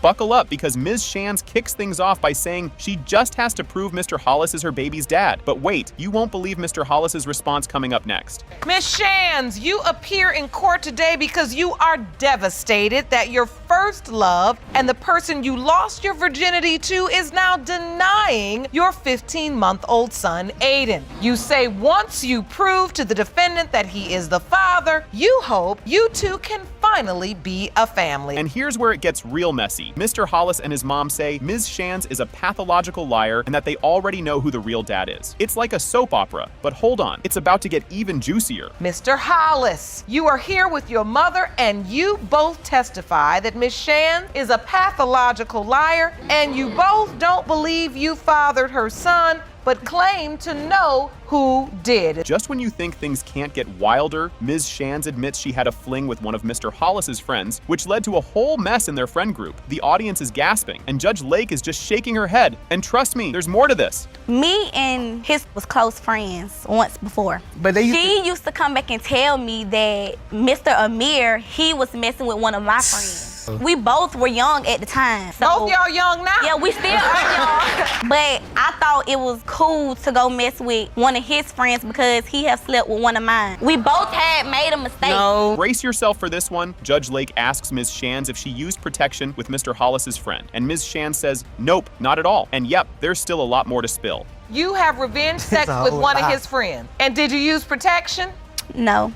S5: Buckle up, because Ms. Shands kicks things off by saying she just has to prove Mr. Hollis is her baby's dad. But wait, you won't believe Mr. Hollis's response coming up next.
S2: Miss Shands, you appear in court today because you are devastated that your first love and the person you lost your virginity to is now denying your 15-month-old son, Aiden. You say once you prove to the defendant that he is the father, you hope you two can finally be a family.
S5: And here's where it gets real messy. Mr. Hollis and his mom say Ms. Shands is a pathological liar and that they already know who the real dad is. It's like a soap opera, but hold on, it's about to get even juicier.
S2: Mr. Hollis, you are here with your mother and you both testify that Ms. Shands is a pathological liar and you both don't believe you fathered her son, but claim to know who did.
S5: Just when you think things can't get wilder, Ms. Shands admits she had a fling with one of Mr. Hollis's friends, which led to a whole mess in their friend group. The audience is gasping, and Judge Lake is just shaking her head. And trust me, there's more to this.
S10: Me and his was close friends once before.
S7: But
S10: she used to come back and tell me that Mr. Amir, he was messing with one of my friends. We both were young at the time. So,
S2: both y'all young now?
S10: Yeah, we still are young. But I thought it was cool to go mess with one of his friends because he had slept with one of mine. We both had made a mistake.
S5: No. Brace yourself for this one. Judge Lake asks Ms. Shands if she used protection with Mr. Hollis's friend. And Ms. Shands says, nope, not at all. And yep, there's still a lot more to spill.
S2: You have revenge sex with one of his friends. And did you use protection?
S10: No.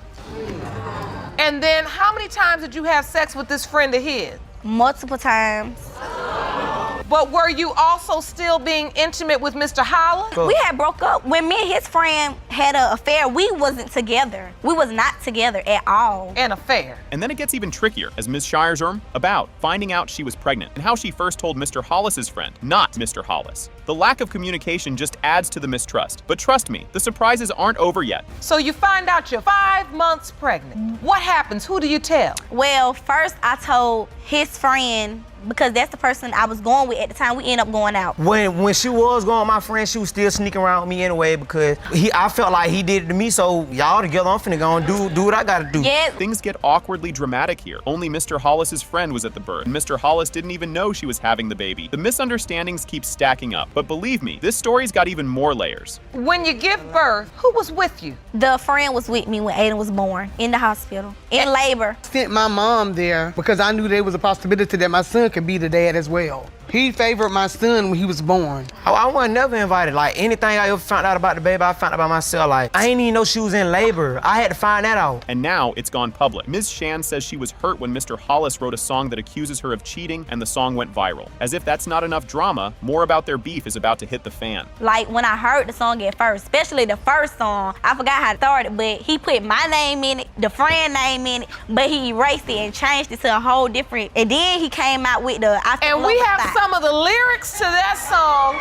S2: And then how many times did you have sex with this friend of his?
S10: Multiple times.
S2: But were you also still being intimate with Mr. Hollis?
S10: We had broke up. When me and his friend had an affair, we wasn't together. We was not together at all.
S2: An affair.
S5: And then it gets even trickier as Ms. Shire's about finding out she was pregnant and how she first told Mr. Hollis's friend, not Mr. Hollis. The lack of communication just adds to the mistrust. But trust me, the surprises aren't over yet.
S2: So you find out you're 5 months pregnant. What happens? Who do you tell?
S10: Well, first I told his friend because that's the person I was going with at the time. We ended up going out.
S19: When she was going with my friend, she was still sneaking around with me anyway because I felt like he did it to me, so y'all together, I'm finna go and do what I gotta do.
S10: Yeah.
S5: Things get awkwardly dramatic here. Only Mr. Hollis's friend was at the birth, and Mr. Hollis didn't even know she was having the baby. The misunderstandings keep stacking up, but believe me, this story's got even more layers.
S2: When you give birth, who was with you?
S10: The friend was with me when Aiden was born, in the hospital, in labor.
S20: Sent my mom there because I knew there was a possibility that my son could be the dad as well. He favored my son when he was born.
S19: I wasn't never invited. Like, anything I ever found out about the baby, I found out about myself. Like, I ain't even know she was in labor. I had to find that out.
S5: And now it's gone public. Ms. Shan says she was hurt when Mr. Hollis wrote a song that accuses her of cheating, and the song went viral. As if that's not enough drama, more about their beef is about to hit the fan.
S10: Like, when I heard the song at first, especially the first song, I forgot how it started, but he put my name in it, the friend name in it, but he erased it and changed it to a whole different, and then he came out with the I
S2: And we have some of the lyrics to that song.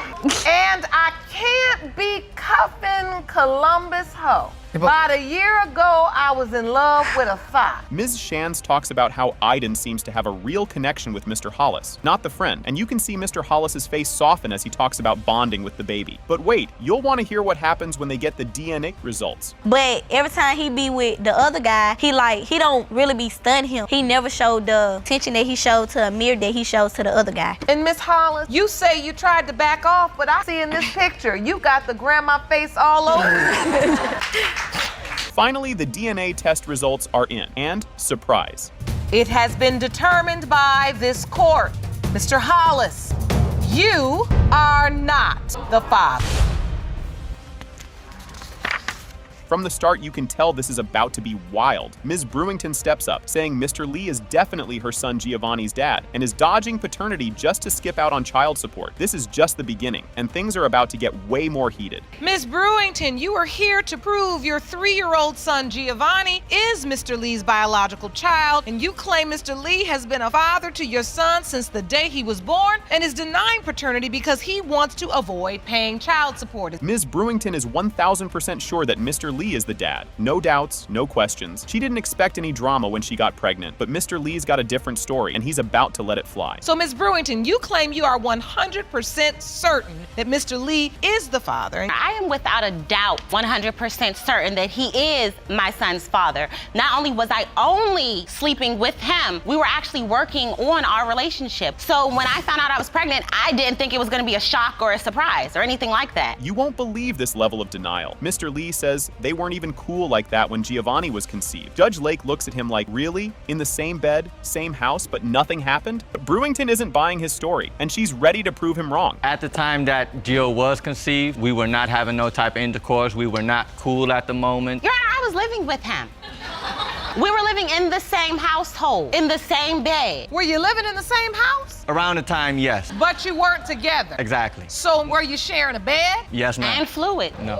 S2: And I can't be cuffing Columbus hoe. About a year ago, I was in love with a thought.
S5: Ms. Shands talks about how Aiden seems to have a real connection with Mr. Hollis, not the friend, and you can see Mr. Hollis's face soften as he talks about bonding with the baby. But wait, you'll want to hear what happens when they get the DNA results.
S10: But every time he be with the other guy, he don't really be stunned him. He never showed the attention that he showed to Amir that he shows to the other guy.
S2: And Miss Hollis, you say you tried to back off, but I see in this picture, you got the grandma face all over.
S5: Finally, the DNA test results are in, and surprise.
S2: It has been determined by this court. Mr. Hollis, you are not the father.
S5: From the start, you can tell this is about to be wild. Ms. Brewington steps up, saying Mr. Lee is definitely her son Giovanni's dad, and is dodging paternity just to skip out on child support. This is just the beginning, and things are about to get way more heated.
S2: Ms. Brewington, you are here to prove your 3-year-old son Giovanni is Mr. Lee's biological child, and you claim Mr. Lee has been a father to your son since the day he was born and is denying paternity because he wants to avoid paying child support.
S5: Ms. Brewington is 1,000% sure that Mr. Lee is the dad. No doubts, no questions. She didn't expect any drama when she got pregnant, but Mr. Lee's got a different story, and he's about to let it fly.
S2: So, Ms. Brewington, you claim you are 100% certain that Mr. Lee is the father.
S17: I am without a doubt 100% certain that he is my son's father. Not only was I only sleeping with him, we were actually working on our relationship. So when I found out I was pregnant, I didn't think it was gonna be a shock or a surprise or anything like that.
S5: You won't believe this level of denial. Mr. Lee says they weren't even cool like that when Giovanni was conceived. Judge Lake looks at him like, really? In the same bed, same house, but nothing happened? But Brewington isn't buying his story, and she's ready to prove him wrong.
S21: At the time that Gio was conceived, we were not having no type of intercourse. We were not cool at the moment.
S17: Your Honor, I was living with him. We were living in the same household, in the same bed.
S2: Were you living in the same house?
S21: Around the time, yes.
S2: But you weren't together?
S21: Exactly.
S2: So were you sharing a bed?
S21: Yes, ma'am.
S17: And fluid.
S21: No.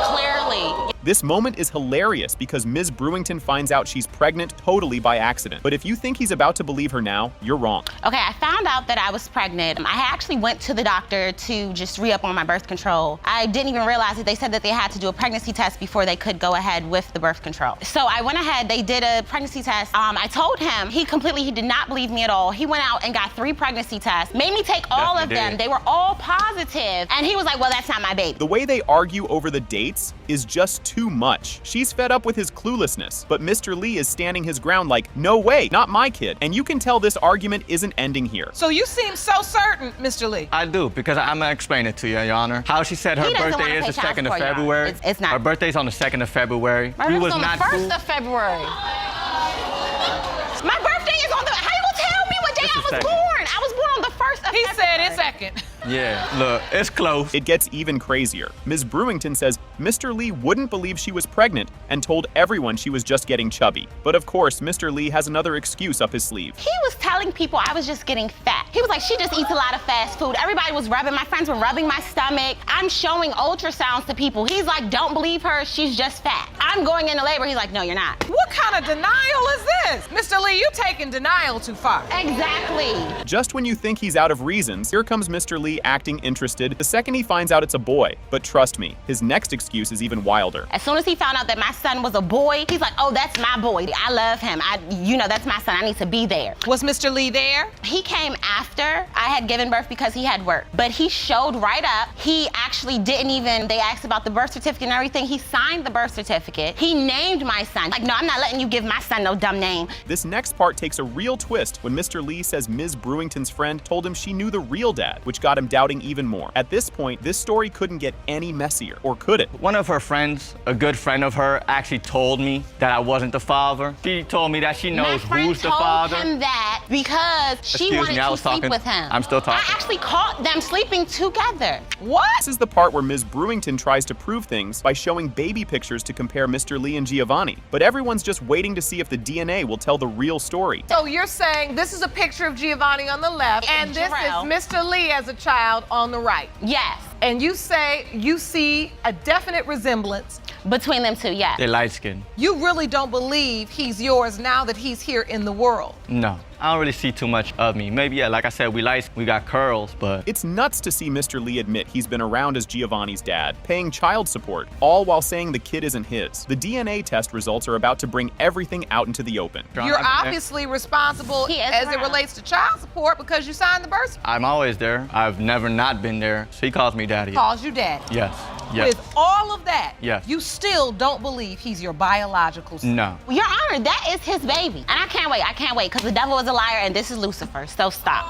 S17: Clearly.
S5: This moment is hilarious because Ms. Brewington finds out she's pregnant totally by accident. But if you think he's about to believe her now, you're wrong.
S17: Okay, I found out that I was pregnant. I actually went to the doctor to just re-up on my birth control. I didn't even realize that they said that they had to do a pregnancy test before they could go ahead with the birth control. So I went ahead, they did a pregnancy test. I told him, he did not believe me at all. He went out and got 3 3 pregnancy tests, made me take all of them. They were all positive. And he was like, well, that's not my baby.
S5: The way they argue over the dates is just too much. She's fed up with his cluelessness, but Mr. Lee is standing his ground like, no way, not my kid. And you can tell this argument isn't ending here.
S2: So you seem so certain, Mr. Lee.
S21: I do, because I'm gonna explain it to you, Your Honor. How she said her birthday is the 2nd of February.
S17: It's not.
S21: Her birthday's on the 2nd of February.
S17: My birthday's on the 1st of February. My birthday is on the, how you gonna tell me what day I was born? I was born on the 1st of February.
S2: He said it's 2nd.
S21: Yeah, look, it's close.
S5: It gets even crazier. Ms. Brewington says Mr. Lee wouldn't believe she was pregnant and told everyone she was just getting chubby. But of course, Mr. Lee has another excuse up his sleeve.
S17: He was telling people I was just getting fat. He was like, she just eats a lot of fast food. Everybody was rubbing, my friends were rubbing my stomach. I'm showing ultrasounds to people. He's like, don't believe her, she's just fat. I'm going into labor. He's like, no, you're not.
S2: What kind of denial is this? Mr. Lee, you taking denial too far.
S17: Exactly.
S5: Just when you think he's out of reasons, here comes Mr. Lee acting interested the second he finds out it's a boy. But trust me, his next excuse is even wilder.
S17: As soon as he found out that my son was a boy, he's like, oh, that's my boy. I love him. That's my son. I need to be there.
S2: Was Mr. Lee there?
S17: He came after I had given birth because he had work. But he showed right up. He actually didn't even, they asked about the birth certificate and everything. He signed the birth certificate. He named my son. Like, no, I'm not letting you give my son no dumb name.
S5: This next part takes a real twist when Mr. Lee says Ms. Brewington's friend told him she knew the real dad, which got him doubting even more. At this point, this story couldn't get any messier, or could it?
S21: One of her friends, a good friend of her, actually told me that I wasn't the father. She told me that she knows who's the father.
S17: My friend told him that because she wanted to sleep with him.
S21: I'm still talking.
S17: I actually caught them sleeping together.
S2: What?
S5: This is the part where Ms. Brewington tries to prove things by showing baby pictures to compare Mr. Lee and Giovanni. But everyone's just waiting to see if the DNA will tell the real story.
S2: So you're saying this is a picture of Giovanni on the left, and this is Mr. Lee as a child on the right?
S17: Yes.
S2: And you say you see a definite resemblance
S17: between them two, yes.
S21: They're light skinned.
S2: You really don't believe he's yours now that he's here in the world?
S21: No. I don't really see too much of me. Maybe, yeah, like I said, we got curls, but...
S5: It's nuts to see Mr. Lee admit he's been around as Giovanni's dad, paying child support, all while saying the kid isn't his. The DNA test results are about to bring everything out into the open.
S2: You're obviously responsible as it relates to child support because you signed the birth certificate.
S21: I'm always there. I've never not been there. So he calls me daddy.
S2: Calls you daddy.
S21: Yes. Yes.
S2: With all of that,
S21: yes,
S2: you still don't believe he's your biological son?
S21: No.
S17: Your Honor, that is his baby. And I can't wait, because the devil is a liar and this is Lucifer, so stop.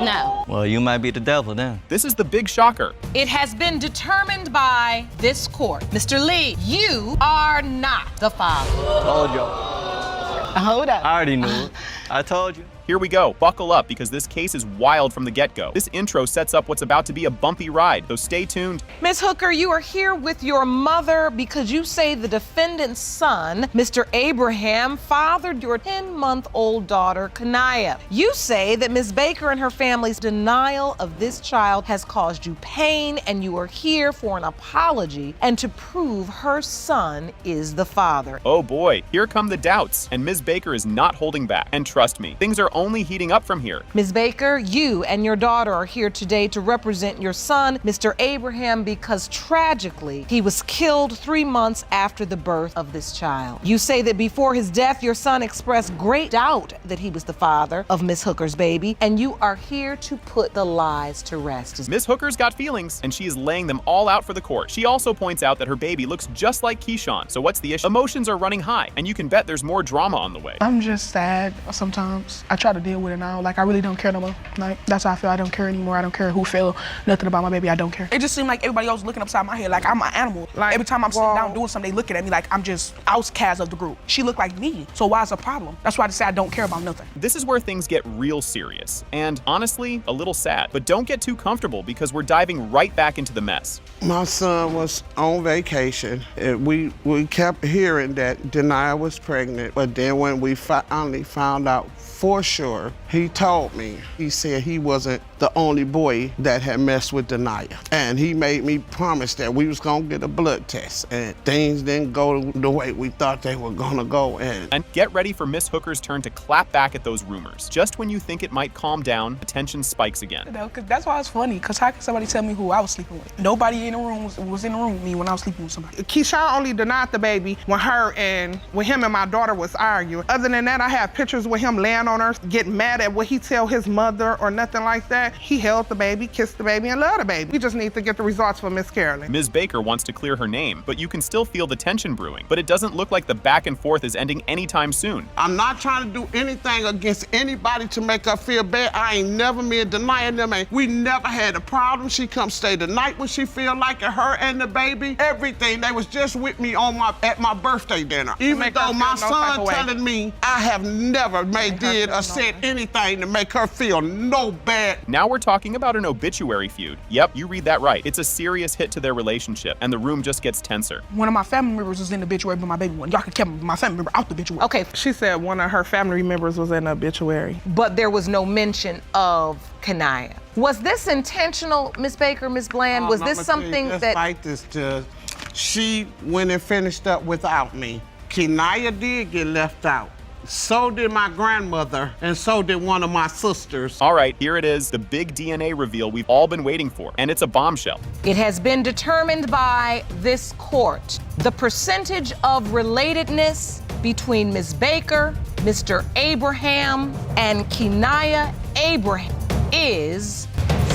S17: No.
S21: Well, you might be the devil then.
S5: This is the big shocker.
S2: It has been determined by this court. Mr. Lee, you are not the father.
S21: Told y'all.
S20: Hold up.
S21: I already knew it. I told you.
S5: Here we go. Buckle up because this case is wild from the get-go. This intro sets up what's about to be a bumpy ride, so stay tuned.
S2: Ms. Hooker, you are here with your mother because you say the defendant's son, Mr. Abraham, fathered your 10-month-old daughter, Kanaya. You say that Ms. Baker and her family's denial of this child has caused you pain, and you are here for an apology and to prove her son is the father.
S5: Oh boy, here come the doubts, and Ms. Baker is not holding back. And trust me, things are only heating up from here.
S2: Ms. Baker, you and your daughter are here today to represent your son, Mr. Abraham, because tragically, he was killed 3 months after the birth of this child. You say that before his death, your son expressed great doubt that he was the father of Ms. Hooker's baby, and you are here to put the lies to rest.
S5: Ms. Hooker's got feelings, and she is laying them all out for the court. She also points out that her baby looks just like Keyshawn, so what's the issue? Emotions are running high, and you can bet there's more drama on the way.
S3: I'm just sad sometimes. I try to deal with it now. Like, I really don't care no more. Like, that's how I feel. I don't care anymore. I don't care who feel nothing about my baby. I don't care. It just seemed like everybody else looking upside my head like I'm an animal. Like, every time I'm sitting down doing something, they looking at me like I'm just outcast of the group. She looked like me, so why's the problem? That's why I just say I don't care about nothing.
S5: This is where things get real serious, and honestly, a little sad. But don't get too comfortable because we're diving right back into the mess.
S22: My son was on vacation, and we kept hearing that Denia was pregnant, but then when we finally found out for sure, he told me, he said he wasn't the only boy that had messed with Denia. And he made me promise that we was gonna get a blood test, and things didn't go the way we thought they were gonna go.
S5: And get ready for Miss Hooker's turn to clap back at those rumors. Just when you think it might calm down, the tension spikes again.
S3: You know, 'cause that's why it's funny, because how can somebody tell me who I was sleeping with? Nobody in the room was in the room with me when I was sleeping with somebody.
S20: Keyshawn only denied the baby when him and my daughter was arguing. Other than that, I have pictures with him laying on her
S3: get mad at what he tell his mother or nothing like that. He held the baby, kissed the baby, and loved the baby. We just need to get the results for Miss Carolyn.
S5: Ms. Baker wants to clear her name, but you can still feel the tension brewing. But it doesn't look like the back and forth is ending anytime soon.
S22: I'm not trying to do anything against anybody to make her feel bad. I ain't never been denying them. We never had a problem. She come stay the night when she feel like it, her and the baby. Everything. They was just with me at my birthday dinner. Even though my son telling me I have never did or said anything to make her feel no bad.
S5: Now we're talking about an obituary feud. Yep, you read that right. It's a serious hit to their relationship, and the room just gets tenser.
S3: One of my family members was in the obituary, but my baby one. Y'all can keep my family member out the obituary.
S2: Okay.
S3: She said one of her family members was in the obituary.
S2: But there was no mention of Kanaya. Was this intentional, Miss Baker, Miss Bland? Was this something that...
S22: Like this, Judge. She went and finished up without me. Kanaya did get left out. So did my grandmother, and so did one of my sisters.
S5: All right, here it is, the big DNA reveal we've all been waiting for, and it's a bombshell.
S2: It has been determined by this court. The percentage of relatedness between Ms. Baker, Mr. Abraham, and Kanaya Abraham is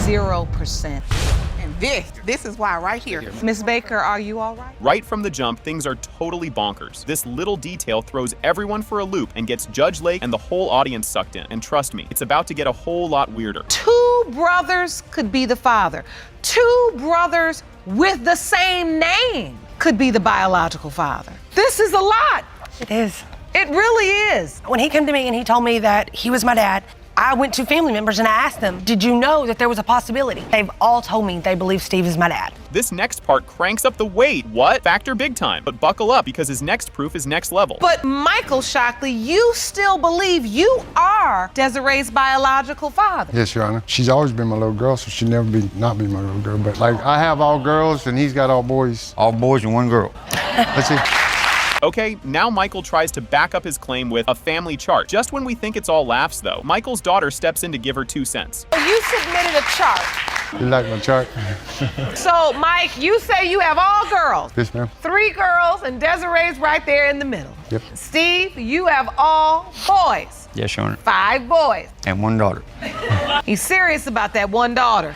S2: 0%.
S3: This is why right here.
S2: Ms. Baker, are you all right?
S5: Right from the jump, things are totally bonkers. This little detail throws everyone for a loop and gets Judge Lake and the whole audience sucked in. And trust me, it's about to get a whole lot weirder.
S2: 2 brothers could be the father. 2 brothers with the same name could be the biological father. This is a lot.
S6: It is.
S2: It really is.
S6: When he came to me and he told me that he was my dad, I went to family members and I asked them, did you know that there was a possibility? They've all told me they believe Steve is my dad.
S5: This next part cranks up the weight. What? Factor big time. But buckle up because his next proof is next level.
S2: But Michael Shockley, you still believe you are Desiree's biological father?
S8: Yes, Your Honor. She's always been my little girl, so she'll never not be my little girl. But like, I have all girls and he's got all boys. All boys and one girl. That's it.
S5: Okay, now Michael tries to back up his claim with a family chart. Just when we think it's all laughs, though, Michael's daughter steps in to give her 2 cents.
S2: You submitted a chart.
S8: You like my chart?
S2: So, Mike, you say you have all girls.
S8: Yes, ma'am.
S2: 3 girls, and Desiree's right there in the middle.
S8: Yep.
S2: Steve, you have all boys.
S8: Yes, Your Honor.
S2: 5 boys.
S8: And 1 daughter.
S2: He's serious about that 1 daughter.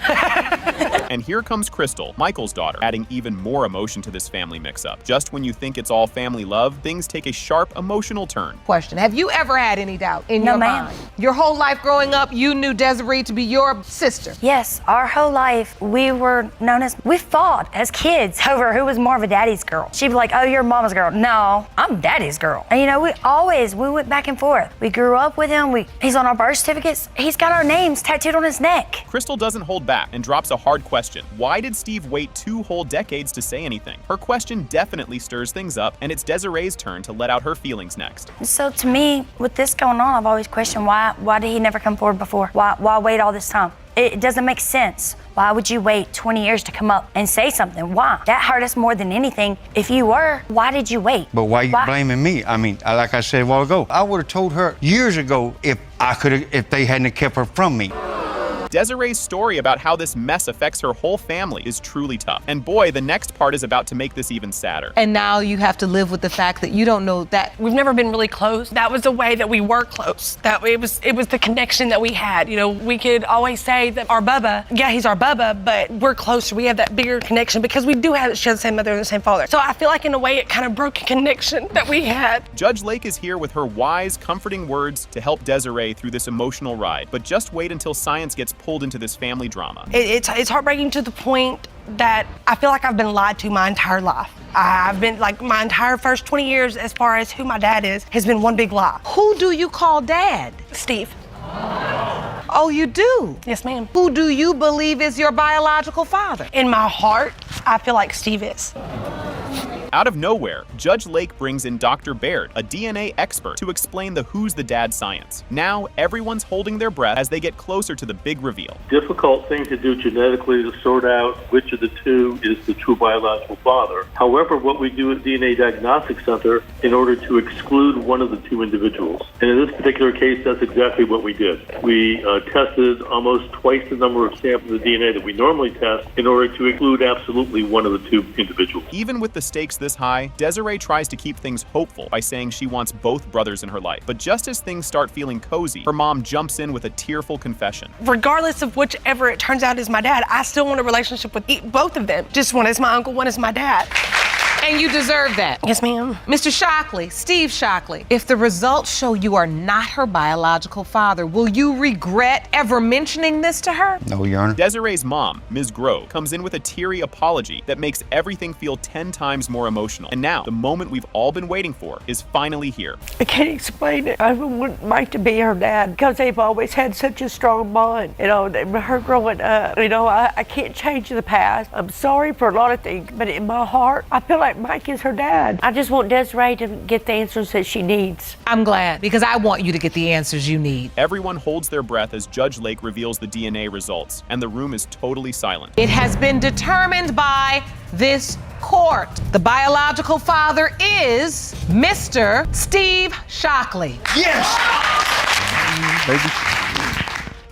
S5: And here comes Crystal, Michael's daughter, adding even more emotion to this family mix-up. Just when you think it's all family love, things take a sharp emotional turn.
S2: Question, have you ever had any doubt in your mind? Your whole life growing up, you knew Desiree to be your sister?
S10: Yes, our whole life we fought as kids over who was more of a daddy's girl. She'd be like, oh, you're mama's girl. No, I'm daddy's girl. And you know, we went back and forth. We grew up with him. He's on our birth certificates. He's got our names tattooed on his neck.
S5: Crystal doesn't hold back and drops a hard question. Why did Steve wait 2 whole decades to say anything? Her question definitely stirs things up, and it's Desiree's turn to let out her feelings next.
S10: So to me, with this going on, I've always questioned why did he never come forward before? Why wait all this time? It doesn't make sense. Why would you wait 20 years to come up and say something? Why? That hurt us more than anything. If you were, why did you wait?
S8: But why are you blaming me? I mean, like I said a while ago, I would have told her years ago if they hadn't kept her from me.
S5: Desiree's story about how this mess affects her whole family is truly tough. And boy, the next part is about to make this even sadder.
S2: And now you have to live with the fact that you don't know that.
S23: We've never been really close. That was the way that we were close. That it was the connection that we had. You know, we could always say that our Bubba, yeah, he's our Bubba, but we're closer. We have that bigger connection because we do share the same mother and the same father. So I feel like in a way it kind of broke a connection that we had.
S5: Judge Lake is here with her wise, comforting words to help Desiree through this emotional ride. But just wait until science gets pulled into this family drama.
S23: It's heartbreaking to the point that I feel like I've been lied to my entire life. I've been like my entire first 20 years as far as who my dad is has been one big lie.
S2: Who do you call dad?
S23: Steve.
S2: Oh, you do?
S23: Yes, ma'am.
S2: Who do you believe is your biological father?
S23: In my heart, I feel like Steve is.
S5: Out of nowhere, Judge Lake brings in Dr. Baird, a DNA expert, to explain the who's the dad science. Now, everyone's holding their breath as they get closer to the big reveal.
S24: Difficult thing to do genetically to sort out which of the 2 is the true biological father. However, what we do at DNA Diagnostic Center in order to exclude one of the 2 individuals. And in this particular case, that's exactly what we did. We tested almost twice the number of samples of DNA that we normally test in order to exclude absolutely one of the 2 individuals.
S5: Even with the stakes this high, Desiree tries to keep things hopeful by saying she wants both brothers in her life. But just as things start feeling cozy, her mom jumps in with a tearful confession.
S6: Regardless of whichever it turns out is my dad, I still want a relationship with both of them. Just one is my uncle, one is my dad.
S2: And you deserve that.
S6: Yes, ma'am.
S2: Mr. Shockley, Steve Shockley, if the results show you are not her biological father, will you regret ever mentioning this to her?
S8: No, Your Honor.
S5: Desiree's mom, Ms. Grove, comes in with a teary apology that makes everything feel 10 times more emotional. And now, the moment we've all been waiting for is finally here.
S1: I can't explain it. I wouldn't like to be her dad because they've always had such a strong bond. You know, her growing up, you know, I can't change the past. I'm sorry for a lot of things, but in my heart, I feel like Mike is her dad. I just want Desiree to get the answers that she needs.
S2: I'm glad, because I want you to get the answers you need.
S5: Everyone holds their breath as Judge Lake reveals the DNA results, and the room is totally silent.
S2: It has been determined by this court. The biological father is Mr. Steve Shockley.
S8: Yes! Baby.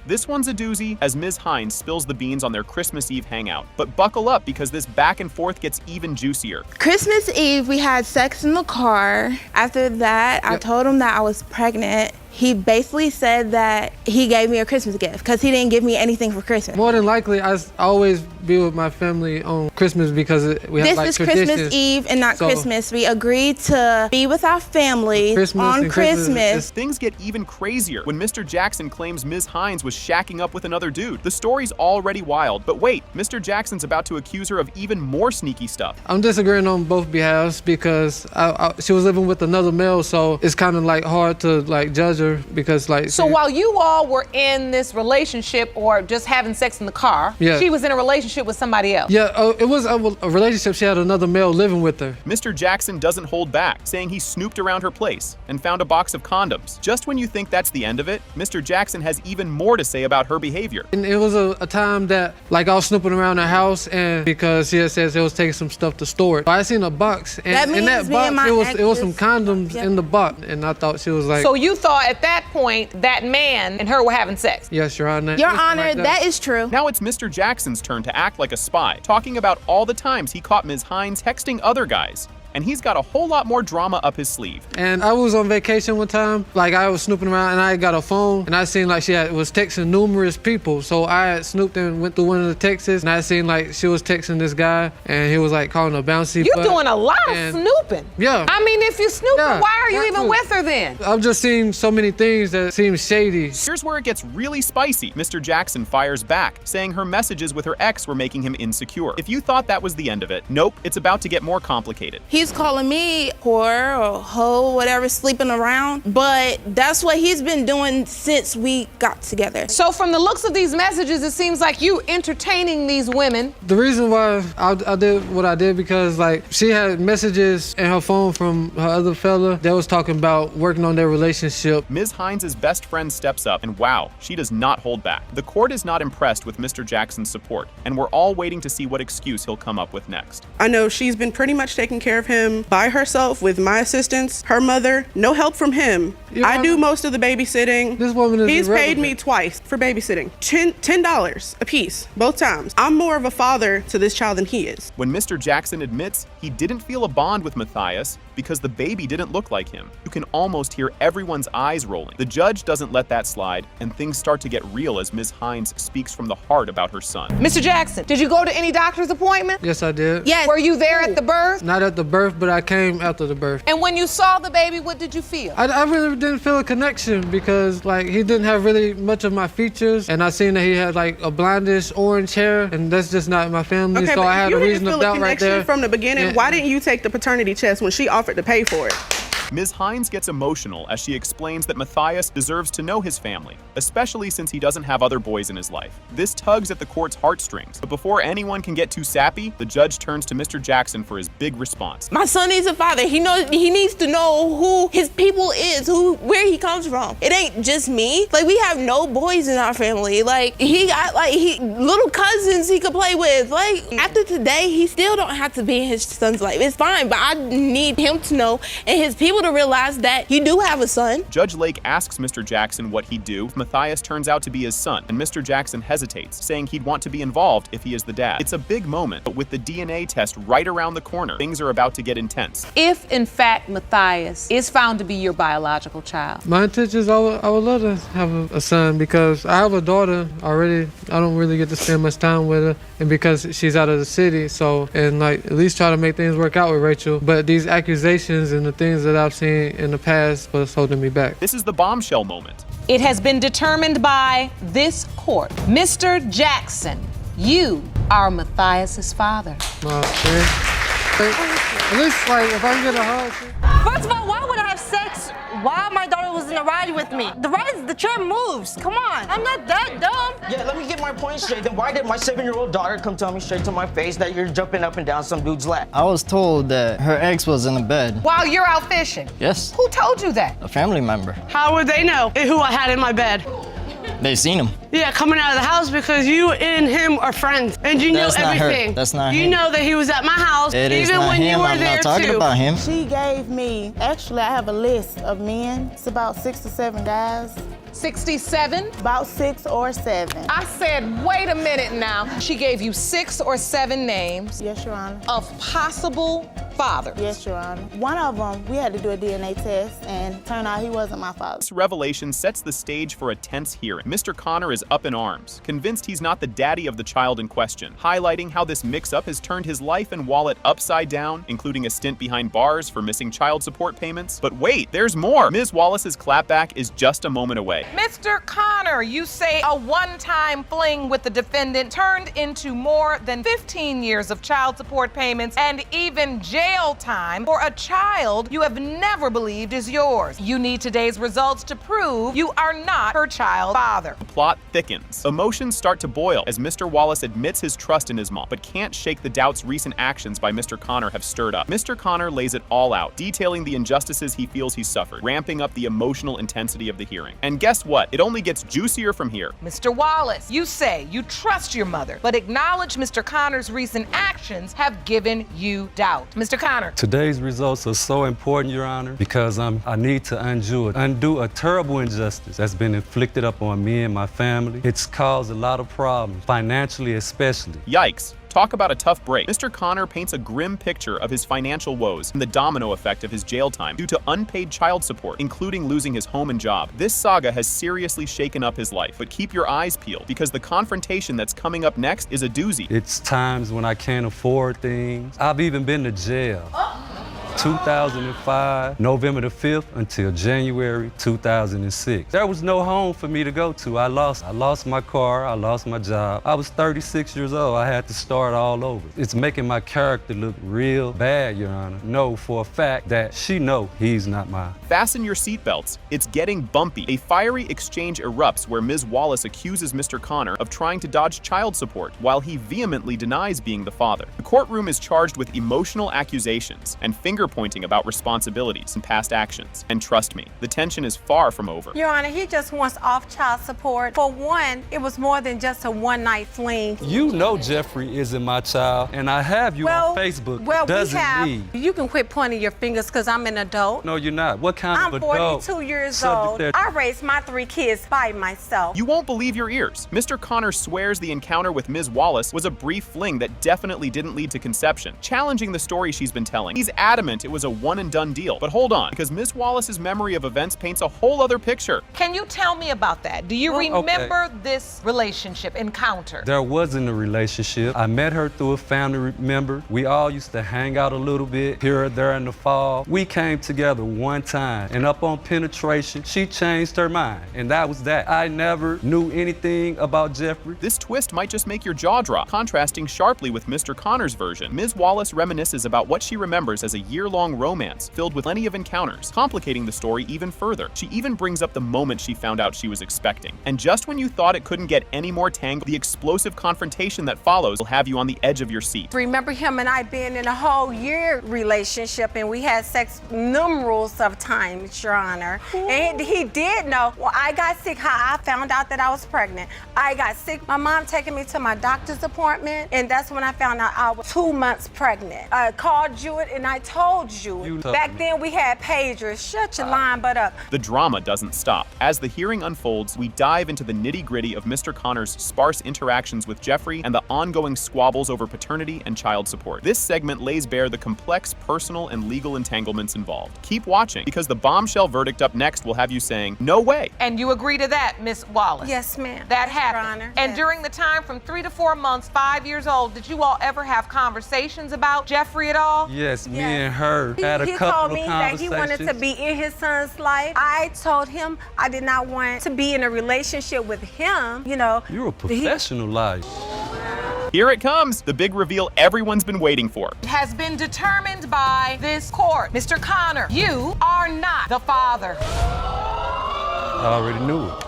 S5: This one's a doozy as Ms. Hines spills the beans on their Christmas Eve hangout. But buckle up because this back and forth gets even juicier.
S9: Christmas Eve, we had sex in the car. After that, I told him that I was pregnant. He basically said that he gave me a Christmas gift because he didn't give me anything for Christmas.
S11: More than likely, I always be with my family on Christmas because we have like traditions.
S9: This is Christmas Eve and not Christmas. We agreed to be with our families on Christmas.
S5: Things get even crazier when Mr. Jackson claims Ms. Hines was shacking up with another dude. The story's already wild, but wait, Mr. Jackson's about to accuse her of even more sneaky stuff.
S11: I'm disagreeing on both behalves because she was living with another male, so it's kind of like hard to like judge her because like.
S2: So while you all were in this relationship or just having sex in the car, she was in a relationship with somebody else.
S11: Yeah, it was a relationship. She had another male living with her.
S5: Mr. Jackson doesn't hold back, saying he snooped around her place and found a box of condoms. Just when you think that's the end of it, Mr. Jackson has even more to say about her behavior.
S11: And it was a time that like I was snooping around her house, and because she had said it was taking some stuff to store it. I seen a box, and in that box it was some condoms in the box, and I thought she was like.
S2: So you thought at that point that man and her were having sex?
S11: Yes, Your Honor.
S9: Your Honor, that is true.
S5: Now it's Mr. Jackson's turn to act like a spy, talking about all the times he caught Ms. Hines texting other guys. And he's got a whole lot more drama up his sleeve.
S11: And I was on vacation one time, like I was snooping around and I got a phone and I seen like she was texting numerous people. So I had snooped and went through one of the texts and I seen like she was texting this guy and he was like calling her bouncy.
S2: You're doing a lot of snooping.
S11: Yeah.
S2: I mean, if you snooping, why are you even with her then?
S11: I've just seen so many things that seem shady.
S5: Here's where it gets really spicy. Mr. Jackson fires back, saying her messages with her ex were making him insecure. If you thought that was the end of it, nope, it's about to get more complicated.
S9: He's calling me whore or hoe, whatever, sleeping around. But that's what he's been doing since we got together.
S2: So from the looks of these messages, it seems like you entertaining these women.
S11: The reason why I did what I did because like she had messages in her phone from her other fella that was talking about working on their relationship.
S5: Ms. Hines' best friend steps up and wow, she does not hold back. The court is not impressed with Mr. Jackson's support and we're all waiting to see what excuse he'll come up with next.
S13: I know she's been pretty much taking care of him by herself with my assistance, her mother, no help from him. I do most of the babysitting.
S11: This woman is
S13: He's paid me twice for babysitting. $10 a piece, both times. I'm more of a father to this child than he is.
S5: When Mr. Jackson admits he didn't feel a bond with Matthias because the baby didn't look like him, you can almost hear everyone's eyes rolling. The judge doesn't let that slide, and things start to get real as Ms. Hines speaks from the heart about her son.
S2: Mr. Jackson, did you go to any doctor's appointment?
S11: Yes, I did.
S2: Yes. Were you there at the birth?
S11: Not at the birth, but I came after the birth.
S2: And when you saw the baby, what did you feel?
S11: I really didn't feel a connection because like he didn't have really much of my features, and I seen that he had like a blondish orange hair, and that's just not my family.
S13: Okay,
S11: so
S13: but
S11: I had a reason to doubt right there.
S13: From the beginning, why didn't you take the paternity test when she offered to pay for it?
S5: Ms. Hines gets emotional as she explains that Matthias deserves to know his family, especially since he doesn't have other boys in his life. This tugs at the court's heartstrings, but before anyone can get too sappy, the judge turns to Mr. Jackson for his big response.
S9: My son needs a father. He needs to know who his people is, where he comes from. It ain't just me. Like, we have no boys in our family. Like, he got little cousins he could play with. Like, after today, he still don't have to be in his son's life. It's fine, but I need him to know and his people able to realize that you do have a son.
S5: Judge Lake asks Mr. Jackson what he'd do if Matthias turns out to be his son, and Mr. Jackson hesitates, saying he'd want to be involved if he is the dad. It's a big moment, but with the DNA test right around the corner, things are about to get intense.
S2: If, in fact, Matthias is found to be your biological child.
S11: My intention is I would love to have a son because I have a daughter already. I don't really get to spend much time with her, and because she's out of the city, so, and like at least try to make things work out with Rachel. But these accusations and the things that I've seen in the past was holding me back.
S5: This is the bombshell moment.
S2: It has been determined by this court. Mr. Jackson, you are Matthias's father.
S11: Okay. At least, like, if I can get a hug.
S6: First of all, why would I have sex while my daughter was in the ride with me? The chair moves. Come on. I'm not that dumb.
S19: Yeah, let me get my point straight. Then why did my 7-year-old daughter come tell me straight to my face that you're jumping up and down some dude's lap?
S4: I was told that her ex was in the bed.
S2: While you're out fishing?
S4: Yes.
S2: Who told you that?
S4: A family member.
S12: How would they know who I had in my bed?
S4: They seen him.
S12: Yeah, coming out of the house because you and him are friends, and you know
S4: That's not her.
S12: everything.
S4: That's not
S12: You
S4: him.
S12: know that he was at my house,
S4: It is
S12: even
S4: not
S12: when you
S4: him.
S12: were
S4: I'm
S12: there
S4: not talking
S12: too.
S4: about him.
S14: She gave me, actually I have a list of men. It's about 6 or 7 guys.
S2: 67?
S14: About 6 or 7.
S2: I said, wait a minute now. She gave you 6 or 7 names.
S14: Yes, Your Honor.
S2: Of possible fathers.
S14: Yes, Your Honor. One of them, we had to do a DNA test, and it turned out he wasn't my father.
S5: This revelation sets the stage for a tense hearing. Mr. Connor is up in arms, convinced he's not the daddy of the child in question, highlighting how this mix-up has turned his life and wallet upside down, including a stint behind bars for missing child support payments. But wait, there's more! Ms. Wallace's clapback is just a moment away.
S2: Mr. Connor, you say a one-time fling with the defendant turned into more than 15 years of child support payments and even jail time for a child you have never believed is yours. You need today's results to prove you are not her child's father.
S5: The plot thickens. Emotions start to boil as Mr. Wallace admits his trust in his mom, but can't shake the doubts recent actions by Mr. Connor have stirred up. Mr. Connor lays it all out, detailing the injustices he feels he suffered, ramping up the emotional intensity of the hearing. And guess what? It only gets juicier from here.
S2: Mr. Wallace, you say you trust your mother, but acknowledge Mr. Connor's recent actions have given you doubt. Mr. Connor.
S18: Today's results are so important, Your Honor, because I need to undo a terrible injustice that's been inflicted upon me and my family. It's caused a lot of problems, financially especially.
S5: Yikes. Talk about a tough break. Mr. Connor paints a grim picture of his financial woes and the domino effect of his jail time due to unpaid child support, including losing his home and job. This saga has seriously shaken up his life, but keep your eyes peeled because the confrontation that's coming up next is a doozy.
S18: It's times when I can't afford things. I've even been to jail. 2005, November the 5th until January 2006. There was no home for me to go to. I lost my car, I lost my job. I was 36 years old. I had to start all over. It's making my character look real bad, Your Honor. Know for a fact that she know he's not mine.
S5: Fasten your seatbelts. It's getting bumpy. A fiery exchange erupts where Ms. Wallace accuses Mr. Connor of trying to dodge child support while he vehemently denies being the father. The courtroom is charged with emotional accusations and finger-pointing about responsibilities and past actions. And trust me, the tension is far from over.
S25: Your Honor, he just wants off child support. For one, it was more than just a one-night fling.
S18: You know Jeffrey isn't my child, and I have you on Facebook.
S25: You can quit pointing your fingers because I'm an adult.
S18: No, you're not. What kind
S25: I'm
S18: of adult?
S25: 42 years old. I raised my 3 kids by myself.
S5: You won't believe your ears. Mr. Connor swears the encounter with Ms. Wallace was a brief fling that definitely didn't lead to conception, challenging the story she's been telling. He's adamant it was a one-and-done deal. But hold on, because Ms. Wallace's memory of events paints a whole other picture.
S2: Can you tell me about that? Do you remember this relationship, encounter?
S18: There wasn't a relationship. I met her through a family member. We all used to hang out a little bit here or there in the fall. We came together one time, and up on penetration, she changed her mind, and that was that. I never knew anything about Jeffrey.
S5: This twist might just make your jaw drop, contrasting sharply with Mr. Connor's version. Ms. Wallace reminisces about what she remembers as a year-long romance filled with plenty of encounters, complicating the story even further. She even brings up the moment she found out she was expecting. And just when you thought it couldn't get any more tangled, the explosive confrontation that follows will have you on the edge of your seat.
S25: Remember him and I being in a whole year relationship, and we had sex numerous of times, Your Honor. And he did know. Well, I got sick. How I found out that I was pregnant. I got sick. My mom taking me to my doctor's appointment, and that's when I found out I was 2 months pregnant. I called you and I told told you. Back then we had pagers. Shut your lying butt up.
S5: The drama doesn't stop. As the hearing unfolds, we dive into the nitty-gritty of Mr. Connor's sparse interactions with Jeffrey and the ongoing squabbles over paternity and child support. This segment lays bare the complex personal and legal entanglements involved. Keep watching, because the bombshell verdict up next will have you saying, no way.
S2: And you agree to that, Miss Wallace?
S25: Yes, ma'am.
S2: That
S25: Yes,
S2: happened.
S25: Your Honor.
S2: And
S25: Yes.
S2: during the time from 3 to 4 months, 5 years old, did you all ever have conversations about Jeffrey at all?
S18: Yes, me and her had a
S25: He
S18: couple
S25: told
S18: of
S25: me that he wanted to be in his son's life. I told him I did not want to be in a relationship with him. You know,
S18: You're a professional liar.
S5: Here it comes, the big reveal everyone's been waiting for.
S2: It has been determined by this court. Mr. Connor, you are not the father.
S18: I already knew it.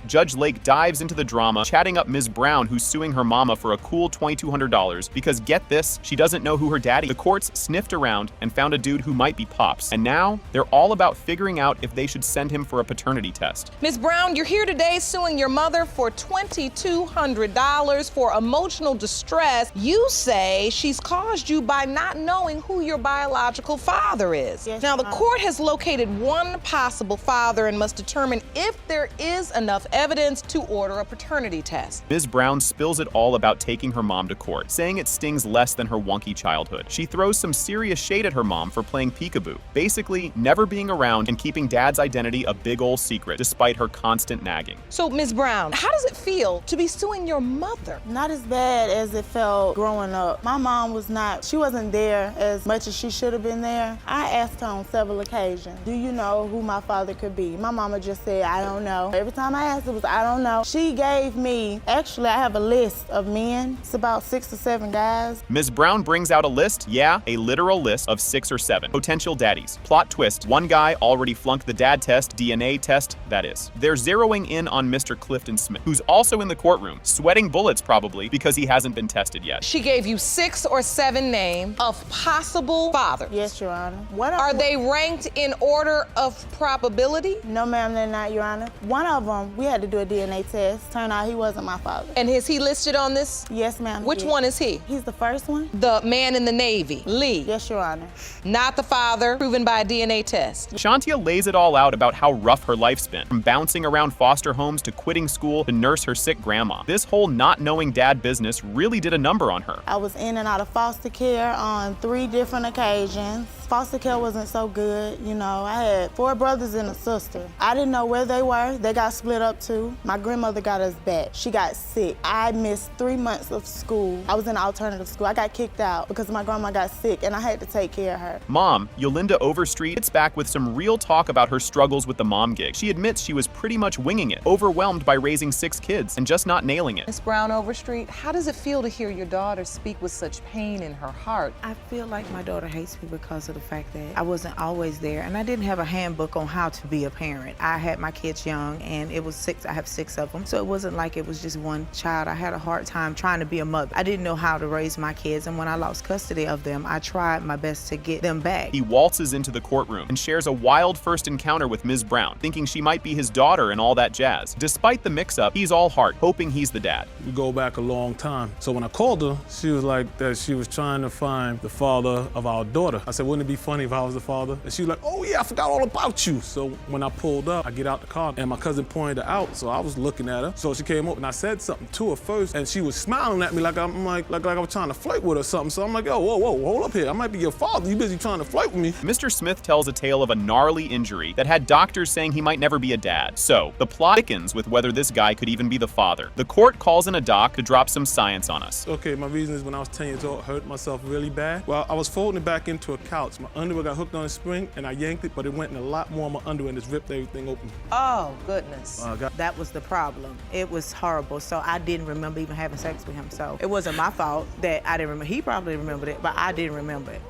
S5: Judge Lake dives into the drama, chatting up Ms. Brown, who's suing her mama for a cool $2,200 because, get this, she doesn't know who her daddy is. The courts sniffed around and found a dude who might be Pops. And now, they're all about figuring out if they should send him for a paternity test.
S2: Ms. Brown, you're here today suing your mother for $2,200 for emotional distress. You say she's caused you by not knowing who your biological father is.
S14: Yes,
S2: now, the
S14: Mom.
S2: court has located one possible father and must determine if there is enough evidence to order a paternity test.
S5: Ms. Brown spills it all about taking her mom to court, saying it stings less than her wonky childhood. She throws some serious shade at her mom for playing peekaboo, basically never being around and keeping Dad's identity a big ol' secret despite her constant nagging.
S2: So, Ms. Brown, how does it feel to be suing your mother?
S14: Not as bad as it felt growing up. My mom she wasn't there as much as she should have been there. I asked her on several occasions, do you know who my father could be? My mama just said, I don't know. Every time I asked, it was, I don't know. She gave me, actually, I have a list of men. It's about 6 or 7 guys.
S5: Ms. Brown brings out a list, yeah, a literal list of 6 or 7 potential daddies. Plot twist, one guy already flunked the dad test, DNA test, that is. They're zeroing in on Mr. Clifton Smith, who's also in the courtroom, sweating bullets probably because he hasn't been tested yet.
S2: She gave you 6 or 7 names of possible fathers.
S14: Yes, Your Honor.
S2: Are they ranked in order of probability?
S14: No, ma'am, they're not, Your Honor. One of them, we had to do a DNA test. Turned out he wasn't my father.
S2: And is he listed on this?
S14: Yes, ma'am.
S2: Which one is he?
S14: He's the first one.
S2: The man in the Navy, Lee.
S14: Yes, Your Honor.
S2: Not the father, proven by a DNA test.
S5: Shantia lays it all out about how rough her life's been, from bouncing around foster homes to quitting school to nurse her sick grandma. This whole not knowing dad business really did a number on her.
S14: I was in and out of foster care on 3 different occasions. Foster care wasn't so good, you know. I had 4 brothers and a sister. I didn't know where they were. They got split up too. My grandmother got us back. She got sick. I missed 3 months of school. I was in alternative school. I got kicked out because my grandma got sick and I had to take care of her.
S5: Mom, Yolinda Overstreet, hits back with some real talk about her struggles with the mom gig. She admits she was pretty much winging it, overwhelmed by raising 6 kids and just not nailing it.
S2: Miss Brown Overstreet, how does it feel to hear your daughter speak with such pain in her heart?
S7: I feel like my daughter hates me because of the fact that I wasn't always there and I didn't have a handbook on how to be a parent. I had my kids young and it was 6, I have 6 of them. So it wasn't like it was just one child. I had a hard time trying to be a mother. I didn't know how to raise my kids, and when I lost custody of them, I tried my best to get them back.
S5: He waltzes into the courtroom and shares a wild first encounter with Ms. Brown, thinking she might be his daughter and all that jazz. Despite the mix-up, he's all heart, hoping he's the dad.
S15: We go back a long time. So when I called her, she was like that she was trying to find the father of our daughter. I said, wouldn't it be funny if I was the father? And she was like, oh yeah, I forgot all about you. So when I pulled up, I get out the car and my cousin pointed her out. So I was looking at her. So she came up and I said something to her first and she was smiling at me like I was trying to flirt with her or something. So I'm like, oh, whoa, hold up here. I might be your father. You busy trying to flirt with me.
S5: Mr. Smith tells a tale of a gnarly injury that had doctors saying he might never be a dad. So the plot thickens with whether this guy could even be the father. The court calls in a doc to drop some science on us.
S15: Okay, my reason is when I was 10 years old, I hurt myself really bad. Well, I was folding it back into a couch. My underwear got hooked on a spring and I yanked it, but it went in a lot more of my underwear and just ripped everything open.
S7: Oh, goodness. That was the problem. It was horrible. So I didn't remember even having sex with him. So it wasn't my fault that I didn't remember. He probably remembered it, but I didn't remember it.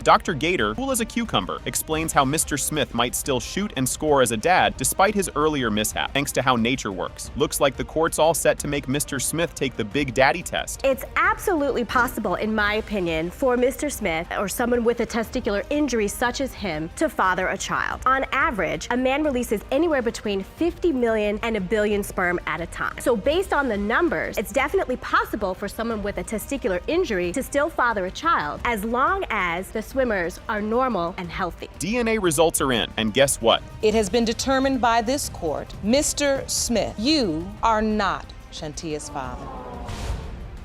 S5: Dr. Gator, cool as a cucumber, explains how Mr. Smith might still shoot and score as a dad despite his earlier mishap, thanks to how nature works. Looks like the court's all set to make Mr. Smith take the big daddy test.
S16: It's absolutely possible, in my opinion, for Mr. Smith or someone with a testicular injury such as him to father a child. On average, a man releases anywhere between 50 million and 1 billion sperm at a time. So based on the numbers, it's definitely possible for someone with a testicular injury to still father a child as long as the swimmers are normal and healthy.
S5: DNA results are in, and guess what?
S2: It has been determined by this court, Mr. Smith, you are not Shantia's father.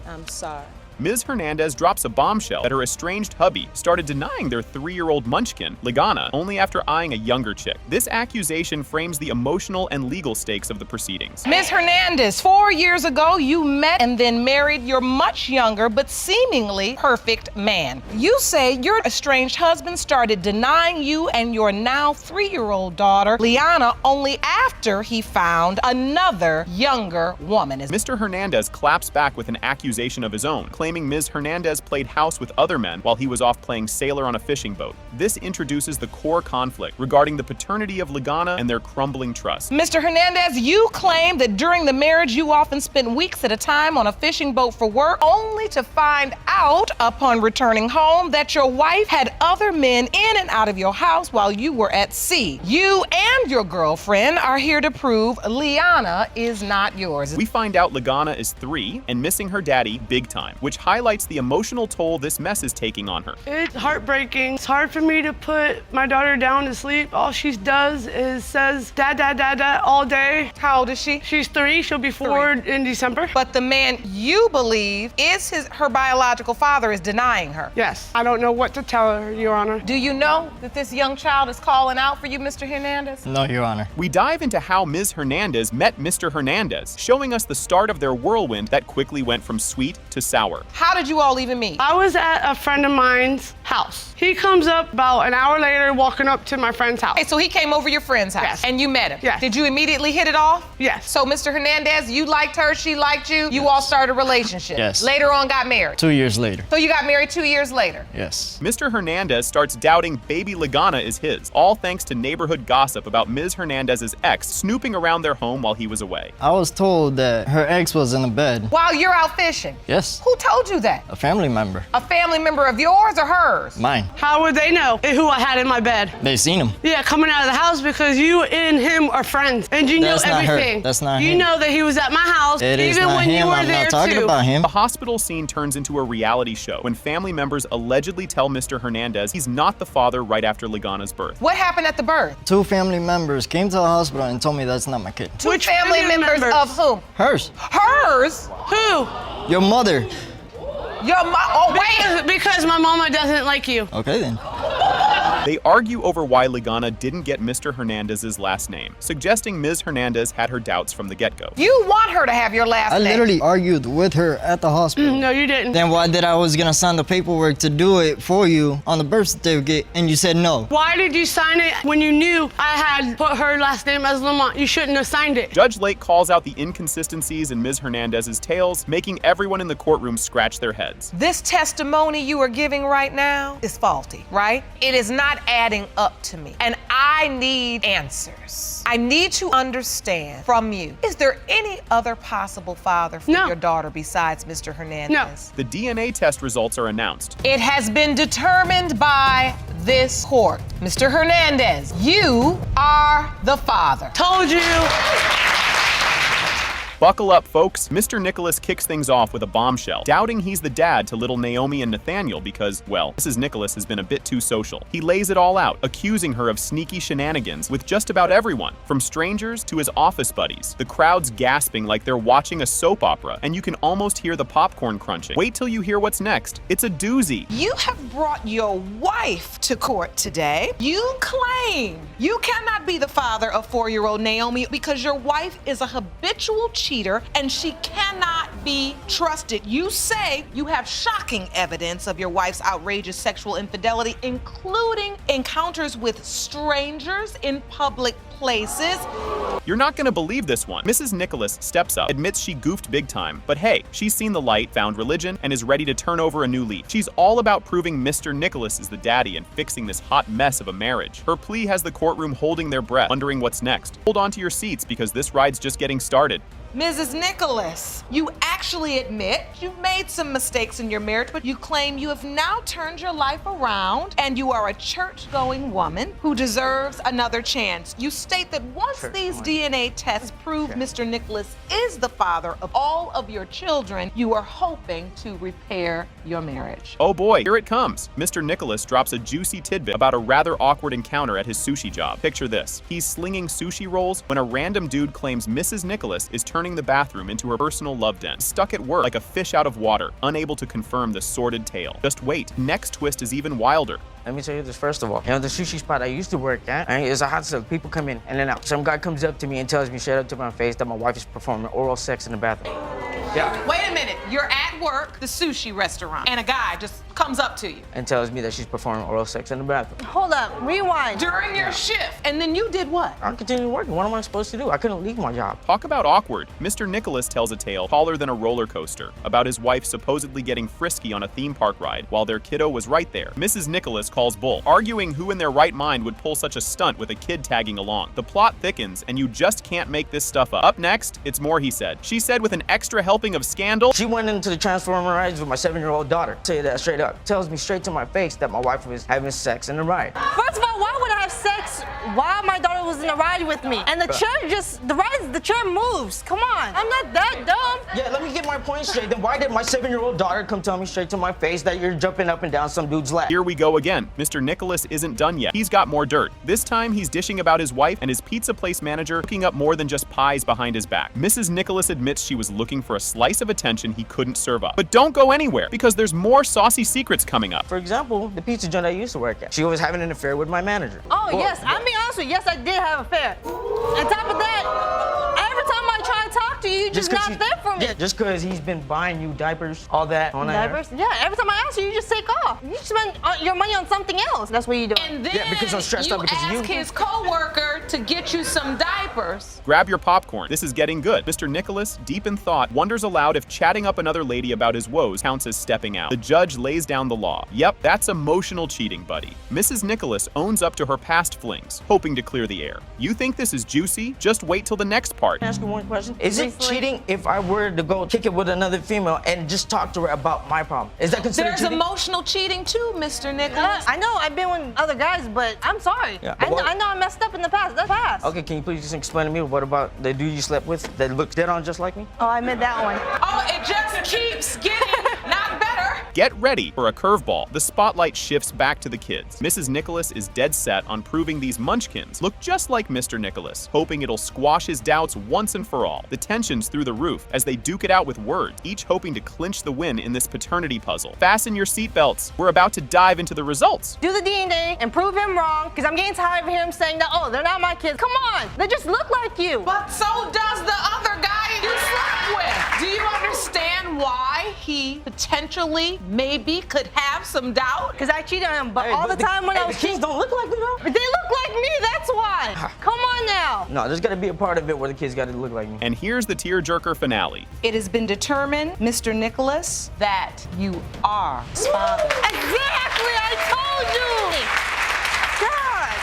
S2: I'm sorry.
S5: Ms. Hernandez drops a bombshell that her estranged hubby started denying their 3-year-old munchkin, Ligana, only after eyeing a younger chick. This accusation frames the emotional and legal stakes of the proceedings.
S2: Ms. Hernandez, 4 years ago, you met and then married your much younger but seemingly perfect man. You say your estranged husband started denying you and your now 3-year-old daughter, Liana, only after he found another younger woman.
S5: Mr. Hernandez claps back with an accusation of his own, claiming Ms. Hernandez played house with other men while he was off playing sailor on a fishing boat. This introduces the core conflict regarding the paternity of Ligana and their crumbling trust.
S2: Mr. Hernandez, you claim that during the marriage you often spent weeks at a time on a fishing boat for work, only to find out upon returning home that your wife had other men in and out of your house while you were at sea. You and your girlfriend are here to prove Liana is not yours.
S5: We find out Ligana is 3 and missing her daddy big time, which highlights the emotional toll this mess is taking on her.
S12: It's heartbreaking. It's hard for me to put my daughter down to sleep. All she does is says, dad, dad, dad, dad, all day.
S2: How old is she?
S12: She's 3. She'll be 4 in December.
S2: But the man you believe is her biological father is denying her.
S12: Yes. I don't know what to tell her, Your Honor.
S2: Do you know that this young child is calling out for you, Mr. Hernandez?
S4: No, Your Honor.
S5: We dive into how Ms. Hernandez met Mr. Hernandez, showing us the start of their whirlwind that quickly went from sweet to sour.
S2: How did you all even meet?
S12: I was at a friend of mine's house. He comes up about an hour later walking up to my friend's house.
S2: Okay, so he came over your friend's house.
S12: Yes.
S2: And you met him?
S12: Yes.
S2: Did you immediately hit it off?
S12: Yes.
S2: So Mr. Hernandez, you liked her, she liked you, you all started a relationship.
S4: Yes.
S2: Later on got married.
S4: 2 years later.
S2: So you got married 2 years later?
S4: Yes.
S5: Mr. Hernandez starts doubting baby Ligana is his, all thanks to neighborhood gossip about Ms. Hernandez's ex snooping around their home while he was away.
S4: I was told that her ex was in the bed.
S2: While you're out fishing?
S4: Yes.
S2: Who told you that?
S4: A family member.
S2: A family member of yours or hers?
S4: Mine.
S12: How would they know who I had in my bed?
S4: They seen him.
S12: Yeah, coming out of the house because you and him are friends. And you know
S4: That's not her.
S12: everything.
S4: That's not
S12: You
S4: him.
S12: know that he was at my house
S4: It is
S12: even
S4: not
S12: when
S4: him.
S12: you were
S4: I'm
S12: there
S4: not talking
S12: too.
S4: about him.
S5: The hospital scene turns into a reality show when family members allegedly tell Mr. Hernandez he's not the father right after Ligana's birth.
S2: What happened at the birth?
S4: 2 family members came to the hospital and told me that's not my kid.
S2: Two family members of whom?
S4: Hers.
S2: Hers?
S12: Who?
S4: Your mother.
S2: Your mom? Oh, wait.
S12: Because my mama doesn't like you.
S4: Okay then.
S5: They argue over why Ligana didn't get Mr. Hernandez's last name, suggesting Ms. Hernandez had her doubts from the get-go.
S2: You want her to have your last
S4: I
S2: name.
S4: literally argued with her at the hospital.
S12: No, you didn't.
S4: Then why did I was gonna sign the paperwork to do it for you on the birth certificate and you said no?
S12: Why did you sign it when you knew I had put her last name as Lamont? You shouldn't have signed it.
S5: Judge Lake calls out the inconsistencies in Ms. Hernandez's tales, making everyone in the courtroom scratch their heads.
S2: This testimony you are giving right now is faulty, right? It is not adding up to me. And I need answers. I need to understand from you, is there any other possible father for your daughter besides Mr. Hernandez?
S12: No.
S5: The DNA test results are announced.
S2: It has been determined by this court. Mr. Hernandez, you are the father.
S12: Told you.
S5: Buckle up, folks. Mr. Nicholas kicks things off with a bombshell, doubting he's the dad to little Naomi and Nathaniel because, well, Mrs. Nicholas has been a bit too social. He lays it all out, accusing her of sneaky shenanigans with just about everyone, from strangers to his office buddies. The crowd's gasping like they're watching a soap opera, and you can almost hear the popcorn crunching. Wait till you hear what's next. It's a doozy.
S2: You have brought your wife to court today. You claim you cannot be the father of 4-year-old Naomi because your wife is a habitual cheater and she cannot be trusted. You say you have shocking evidence of your wife's outrageous sexual infidelity, including encounters with strangers in public places.
S5: You're not gonna believe this one. Mrs. Nicholas steps up, admits she goofed big time, but hey, she's seen the light, found religion, and is ready to turn over a new leaf. She's all about proving Mr. Nicholas is the daddy and fixing this hot mess of a marriage. Her plea has the courtroom holding their breath, wondering what's next. Hold on to your seats because this ride's just getting started.
S2: Mrs. Nicholas, you actually admit you've made some mistakes in your marriage, but you claim you have now turned your life around and you are a church-going woman who deserves another chance. You state that once these DNA tests prove Mr. Nicholas is the father of all of your children, you are hoping to repair your marriage.
S5: Oh boy, here it comes. Mr. Nicholas drops a juicy tidbit about a rather awkward encounter at his sushi job. Picture this. He's slinging sushi rolls when a random dude claims Mrs. Nicholas is turning the bathroom into her personal love den. Stuck at work like a fish out of water, unable to confirm the sordid tale. Just wait, next twist is even wilder.
S19: Let me tell you this first of all. You know, the sushi spot I used to work at, it's a hot silk. People come in and then out. Some guy comes up to me and tells me straight up to my face that my wife is performing oral sex in the bathroom. Yeah.
S2: Wait a minute, you're at work, the sushi restaurant, and a guy just comes up to you.
S19: And tells me that she's performing oral sex in the bathroom.
S14: Hold up, rewind.
S2: During your shift, and then you did what?
S19: I continued working. What am I supposed to do? I couldn't leave my job.
S5: Talk about awkward. Mr. Nicholas tells a tale taller than a roller coaster about his wife supposedly getting frisky on a theme park ride while their kiddo was right there. Mrs. Nicholas calls bull, arguing who in their right mind would pull such a stunt with a kid tagging along. The plot thickens, and you just can't make this stuff up. Up next, it's more he said. She said with an extra helping of scandal.
S19: She went into the Transformer rides with my 7-year-old daughter. Tell you that straight up. Tells me straight to my face that my wife was having sex in the ride.
S14: First of all, why would I have sex while my daughter was in the ride with me? And the chair moves. Come on. I'm not that dumb.
S19: Yeah, let me get my point straight. Then why did my 7-year-old daughter come tell me straight to my face that you're jumping up and down some dude's lap?
S5: Here we go again. Mr. Nicholas isn't done yet. He's got more dirt. This time he's dishing about his wife and his pizza place manager hooking up more than just pies behind his back. Mrs. Nicholas admits she was looking for a slice of attention he couldn't serve up. But don't go anywhere, because there's more saucy secrets coming up.
S19: For example, the pizza joint I used to work at. She was having an affair with my manager.
S14: Oh, yes. I'm being honest with you. Yes, I did have an affair. On top of that, every time I try to talk to you, you're just not there for me.
S19: Yeah, just because he's been buying you diapers, all that.
S14: Diapers? Yeah, every time I ask you, you just take off. You spend your money on something else. That's what you do.
S2: And then
S19: yeah, because I'm stressed out because of you.
S2: ask his co-worker to get you some diapers.
S5: Grab your popcorn. This is getting good. Mr. Nicholas, deep in thought, wonders aloud if chatting up another lady about his woes counts as stepping out. The judge lays down the law. Yep, that's emotional cheating, buddy. Mrs. Nicholas owns up to her past flings, hoping to clear the air. You think this is juicy? Just wait till the next part.
S19: Can I ask you one question? Is it cheating if I were to go kick it with another female and just talk to her about my problem? Is that considered
S2: There's
S19: cheating?
S2: emotional cheating too, Mr. Nicholas.
S14: I know I've been with other guys, but I'm sorry.
S19: Yeah,
S14: I know I messed up in the past. That's past.
S19: Okay, can you please just explain to me what about the dude you slept with that looks dead on just like me?
S14: Oh, I meant that one.
S2: Oh, it just keeps getting not better.
S5: Get ready for a curveball. The spotlight shifts back to the kids. Mrs. Nicholas is dead set on proving these munchkins look just like Mr. Nicholas, hoping it'll squash his doubts once and for all. The tension's through the roof as they duke it out with words, each hoping to clinch the win in this paternity puzzle. Fasten your seatbelts. We're about to dive into the results.
S14: Do the DNA and prove him wrong, because I'm getting tired of him saying that, oh, they're not my kids. Come on, they just look like you.
S2: But so does the other guy you slept with. Do you understand why he potentially, maybe, could have some doubt?
S14: Because I cheated on him, but all the time when I was
S19: the kids don't look like me though.
S14: They look like me, that's why. Come on now.
S19: No, there's got to be a part of it where the kids got to look like me.
S5: And here's the tearjerker finale.
S2: It has been determined, Mr. Nicholas, that you are his father.
S14: Exactly, I told you. God.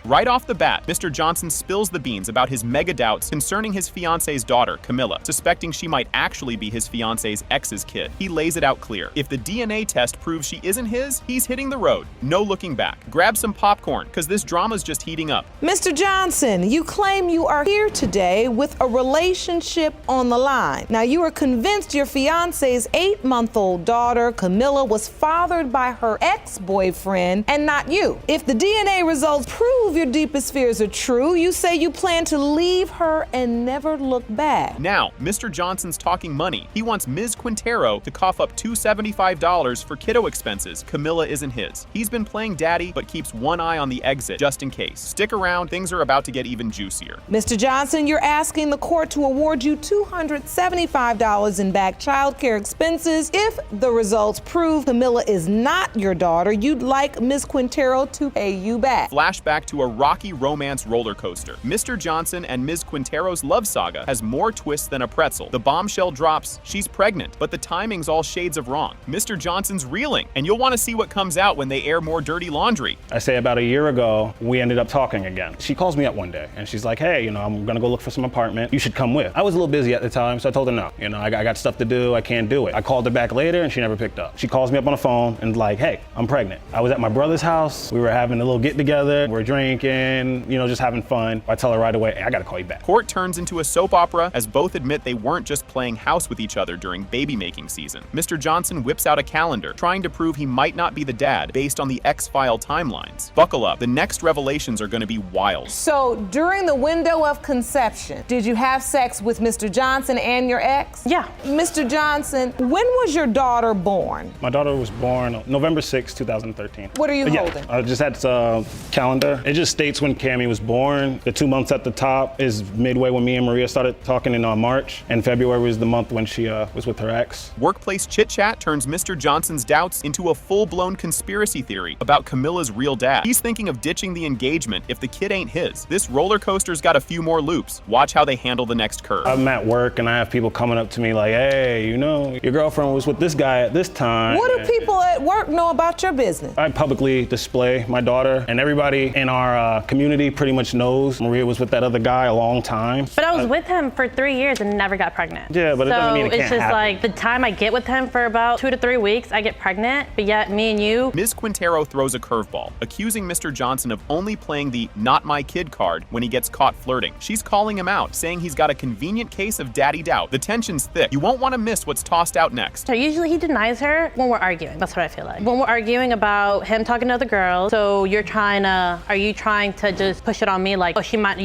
S5: Right off the bat, Mr. Johnson spills the beans about his mega doubts concerning his fiance's daughter, Camilla, suspecting she might actually be his fiance's ex's kid. He lays it out clear. If the DNA test proves she isn't his, he's hitting the road. No looking back. Grab some popcorn, because this drama's just heating up.
S3: Mr. Johnson, you claim you are here today with a relationship on the line. Now, you are convinced your fiance's 8-month-old daughter, Camilla, was fathered by her ex-boyfriend and not you. If the DNA results prove your deepest fears are true, you say you plan to leave her and never look back.
S5: Now, Mr. Johnson's talking money. He wants Ms. Quintero to cough up $275 for kiddo expenses. Camilla isn't his. He's been playing daddy, but keeps one eye on the exit, just in case. Stick around, things are about to get even juicier.
S3: Mr. Johnson, you're asking the court to award you $275 in back child care expenses. If the results prove Camilla is not your daughter, you'd like Ms. Quintero to pay you back.
S5: Flashback to a a rocky romance roller coaster. Mr. Johnson and Ms. Quintero's love saga has more twists than a pretzel. The bombshell drops, she's pregnant, but the timing's all shades of wrong. Mr. Johnson's reeling, and you'll want to see what comes out when they air more dirty laundry.
S10: I say about a year ago, we ended up talking again. She calls me up one day and she's like, hey, I'm gonna go look for some apartment. You should come with. I was a little busy at the time, so I told her no. I got stuff to do, I can't do it. I called her back later and she never picked up. She calls me up on the phone and like, hey, I'm pregnant. I was at my brother's house, we were having a little get together, we're drinking, just having fun. I tell her right away, hey, I gotta call you back.
S5: Court turns into a soap opera as both admit they weren't just playing house with each other during baby making season. Mr. Johnson whips out a calendar, trying to prove he might not be the dad based on the X-File timelines. Buckle up, the next revelations are gonna be wild.
S3: So during the window of conception, did you have sex with Mr. Johnson and your ex?
S16: Yeah.
S3: Mr. Johnson, when was your daughter born?
S10: My daughter was born November 6, 2013.
S3: What are you holding?
S10: I just had this calendar. It just states when Cammie was born. The 2 months at the top is midway when me and Maria started talking in March, and February was the month when she was with her ex.
S5: Workplace chit-chat turns Mr. Johnson's doubts into a full-blown conspiracy theory about Camilla's real dad. He's thinking of ditching the engagement if the kid ain't his. This roller coaster's got a few more loops. Watch how they handle the next curve.
S10: I'm at work and I have people coming up to me like, hey, your girlfriend was with this guy at this time.
S3: What do people at work know about your business?
S10: I publicly display my daughter, and everybody in our community pretty much knows Maria was with that other guy a long time.
S16: But I was with him for 3 years and never got pregnant.
S10: Yeah, but it doesn't mean it can't
S16: it's just
S10: happen.
S16: like the time I get with him for about 2 to 3 weeks, I get pregnant, but yet me and you.
S5: Ms. Quintero throws a curveball, accusing Mr. Johnson of only playing the not my kid card when he gets caught flirting. She's calling him out, saying he's got a convenient case of daddy doubt. The tension's thick. You won't want to miss what's tossed out next.
S16: So usually he denies her when we're arguing. That's what I feel like. When we're arguing about him talking to other girls, so are you trying to just push it on me like, oh, she might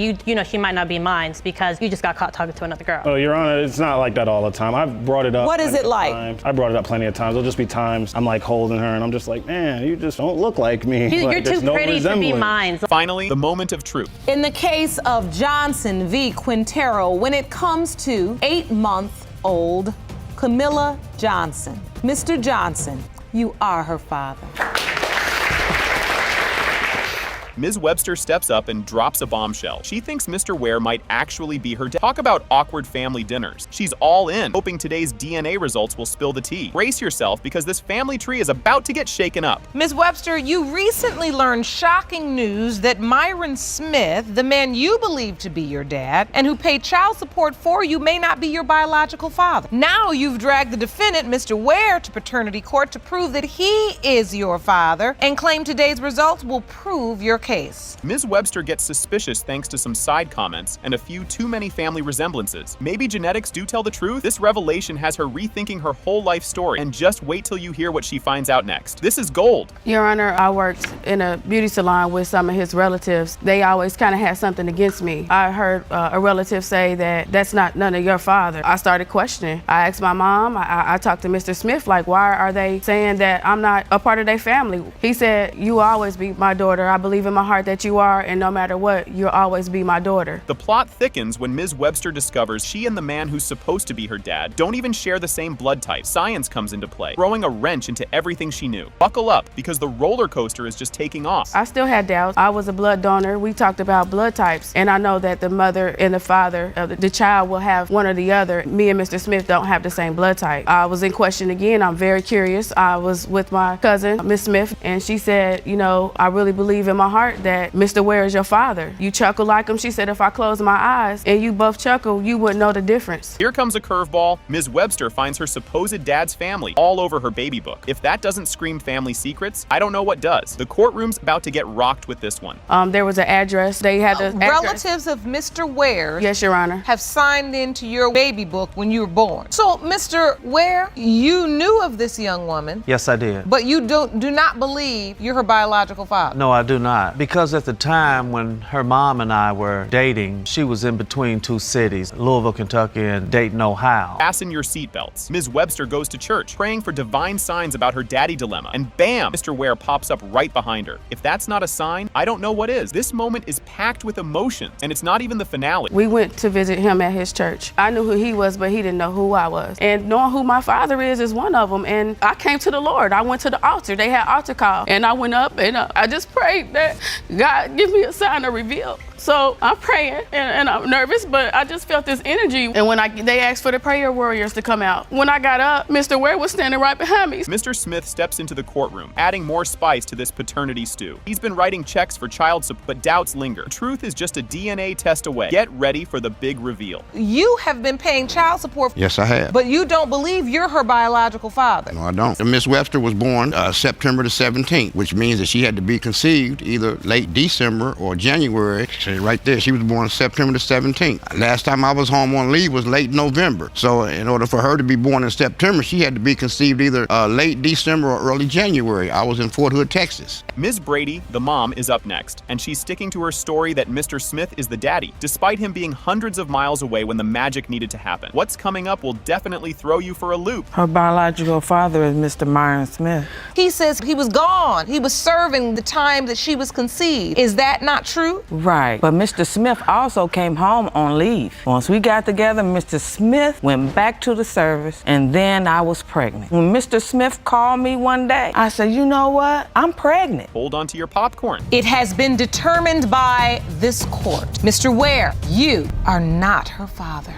S16: not be mine because you just got caught talking to another girl?
S10: Oh, Your Honor, it's not like that all the time. I've brought it up.
S3: What is it like?
S10: I brought it up plenty of times. There'll just be times I'm like holding her and I'm just like, man, you just don't look like me.
S16: You're too pretty to be mine.
S5: Finally, the moment of truth.
S3: In the case of Johnson v. Quintero, when it comes to 8-month-old Camilla Johnson, Mr. Johnson, you are her father.
S5: Ms. Webster steps up and drops a bombshell. She thinks Mr. Ware might actually be her dad. Talk about awkward family dinners. She's all in, hoping today's DNA results will spill the tea. Brace yourself because this family tree is about to get shaken up.
S2: Ms. Webster, you recently learned shocking news that Myron Smith, the man you believe to be your dad and who paid child support for you, may not be your biological father. Now you've dragged the defendant, Mr. Ware, to paternity court to prove that he is your father and claim today's results will prove your case.
S5: Ms. Webster gets suspicious thanks to some side comments and a few too many family resemblances. Maybe genetics do tell the truth? This revelation has her rethinking her whole life story, and just wait till you hear what she finds out next. This is gold.
S12: Your Honor, I worked in a beauty salon with some of his relatives. They always kind of had something against me. I heard a relative say that that's not none of your father. I started questioning. I asked my mom, I talked to Mr. Smith, like, why are they saying that I'm not a part of their family? He said, you will always be my daughter. I believe in my heart that you are, and no matter what, you'll always be my daughter.
S5: The plot thickens when Ms. Webster discovers she and the man who's supposed to be her dad don't even share the same blood type. Science comes into play, throwing a wrench into everything she knew. Buckle up, because the roller coaster is just taking off.
S12: I still had doubts. I was a blood donor. We talked about blood types, and I know that the mother and the father of the child will have one or the other. Me and Mr. Smith don't have the same blood type. I was in question again. I'm very curious. I was with my cousin, Miss Smith, and she said, I really believe in my heart that Mr. Ware is your father. You chuckle like him. She said, if I close my eyes and you both chuckle, you wouldn't know the difference.
S5: Here comes a curveball. Ms. Webster finds her supposed dad's family all over her baby book. If that doesn't scream family secrets, I don't know what does. The courtroom's about to get rocked with this one.
S12: There was an address. They had the
S2: relatives of Mr. Ware.
S12: Yes, Your Honor.
S2: Have signed into your baby book when you were born. So, Mr. Ware, you knew of this young woman.
S17: Yes, I did.
S2: But you do not believe you're her biological father.
S17: No, I do not. Because at the time when her mom and I were dating, she was in between two cities, Louisville, Kentucky, and Dayton, Ohio.
S5: Fasten your seatbelts. Ms. Webster goes to church, praying for divine signs about her daddy dilemma, and bam, Mr. Ware pops up right behind her. If that's not a sign, I don't know what is. This moment is packed with emotions, and it's not even the finale.
S12: We went to visit him at his church. I knew who he was, but he didn't know who I was. And knowing who my father is one of them. And I came to the Lord. I went to the altar. They had altar call, and I went up and I just prayed that God give me a sign to reveal. So I'm praying and I'm nervous, but I just felt this energy. And when they asked for the prayer warriors to come out, when I got up, Mr. Ware was standing right behind me.
S5: Mr. Smith steps into the courtroom, adding more spice to this paternity stew. He's been writing checks for child support, but doubts linger. Truth is just a DNA test away. Get ready for the big reveal.
S2: You have been paying child support.
S20: Yes, I have.
S2: But you don't believe you're her biological father.
S20: No, I don't. Miss Webster was born September the 17th, which means that she had to be conceived either late December or January. Right there, she was born September the 17th. Last time I was home on leave was late November. So in order for her to be born in September, she had to be conceived either late December or early January. I was in Fort Hood, Texas.
S5: Ms. Brady, the mom, is up next, and she's sticking to her story that Mr. Smith is the daddy, despite him being hundreds of miles away when the magic needed to happen. What's coming up will definitely throw you for a loop.
S21: Her biological father is Mr. Myron Smith.
S2: He says he was gone. He was serving the time that she was conceived. Is that not true?
S21: Right, but Mr. Smith also came home on leave. Once we got together, Mr. Smith went back to the service, and then I was pregnant. When Mr. Smith called me one day, I said, you know what? I'm pregnant.
S5: Hold on to your popcorn.
S2: It has been determined by this court. Mr. Ware, you are not her father.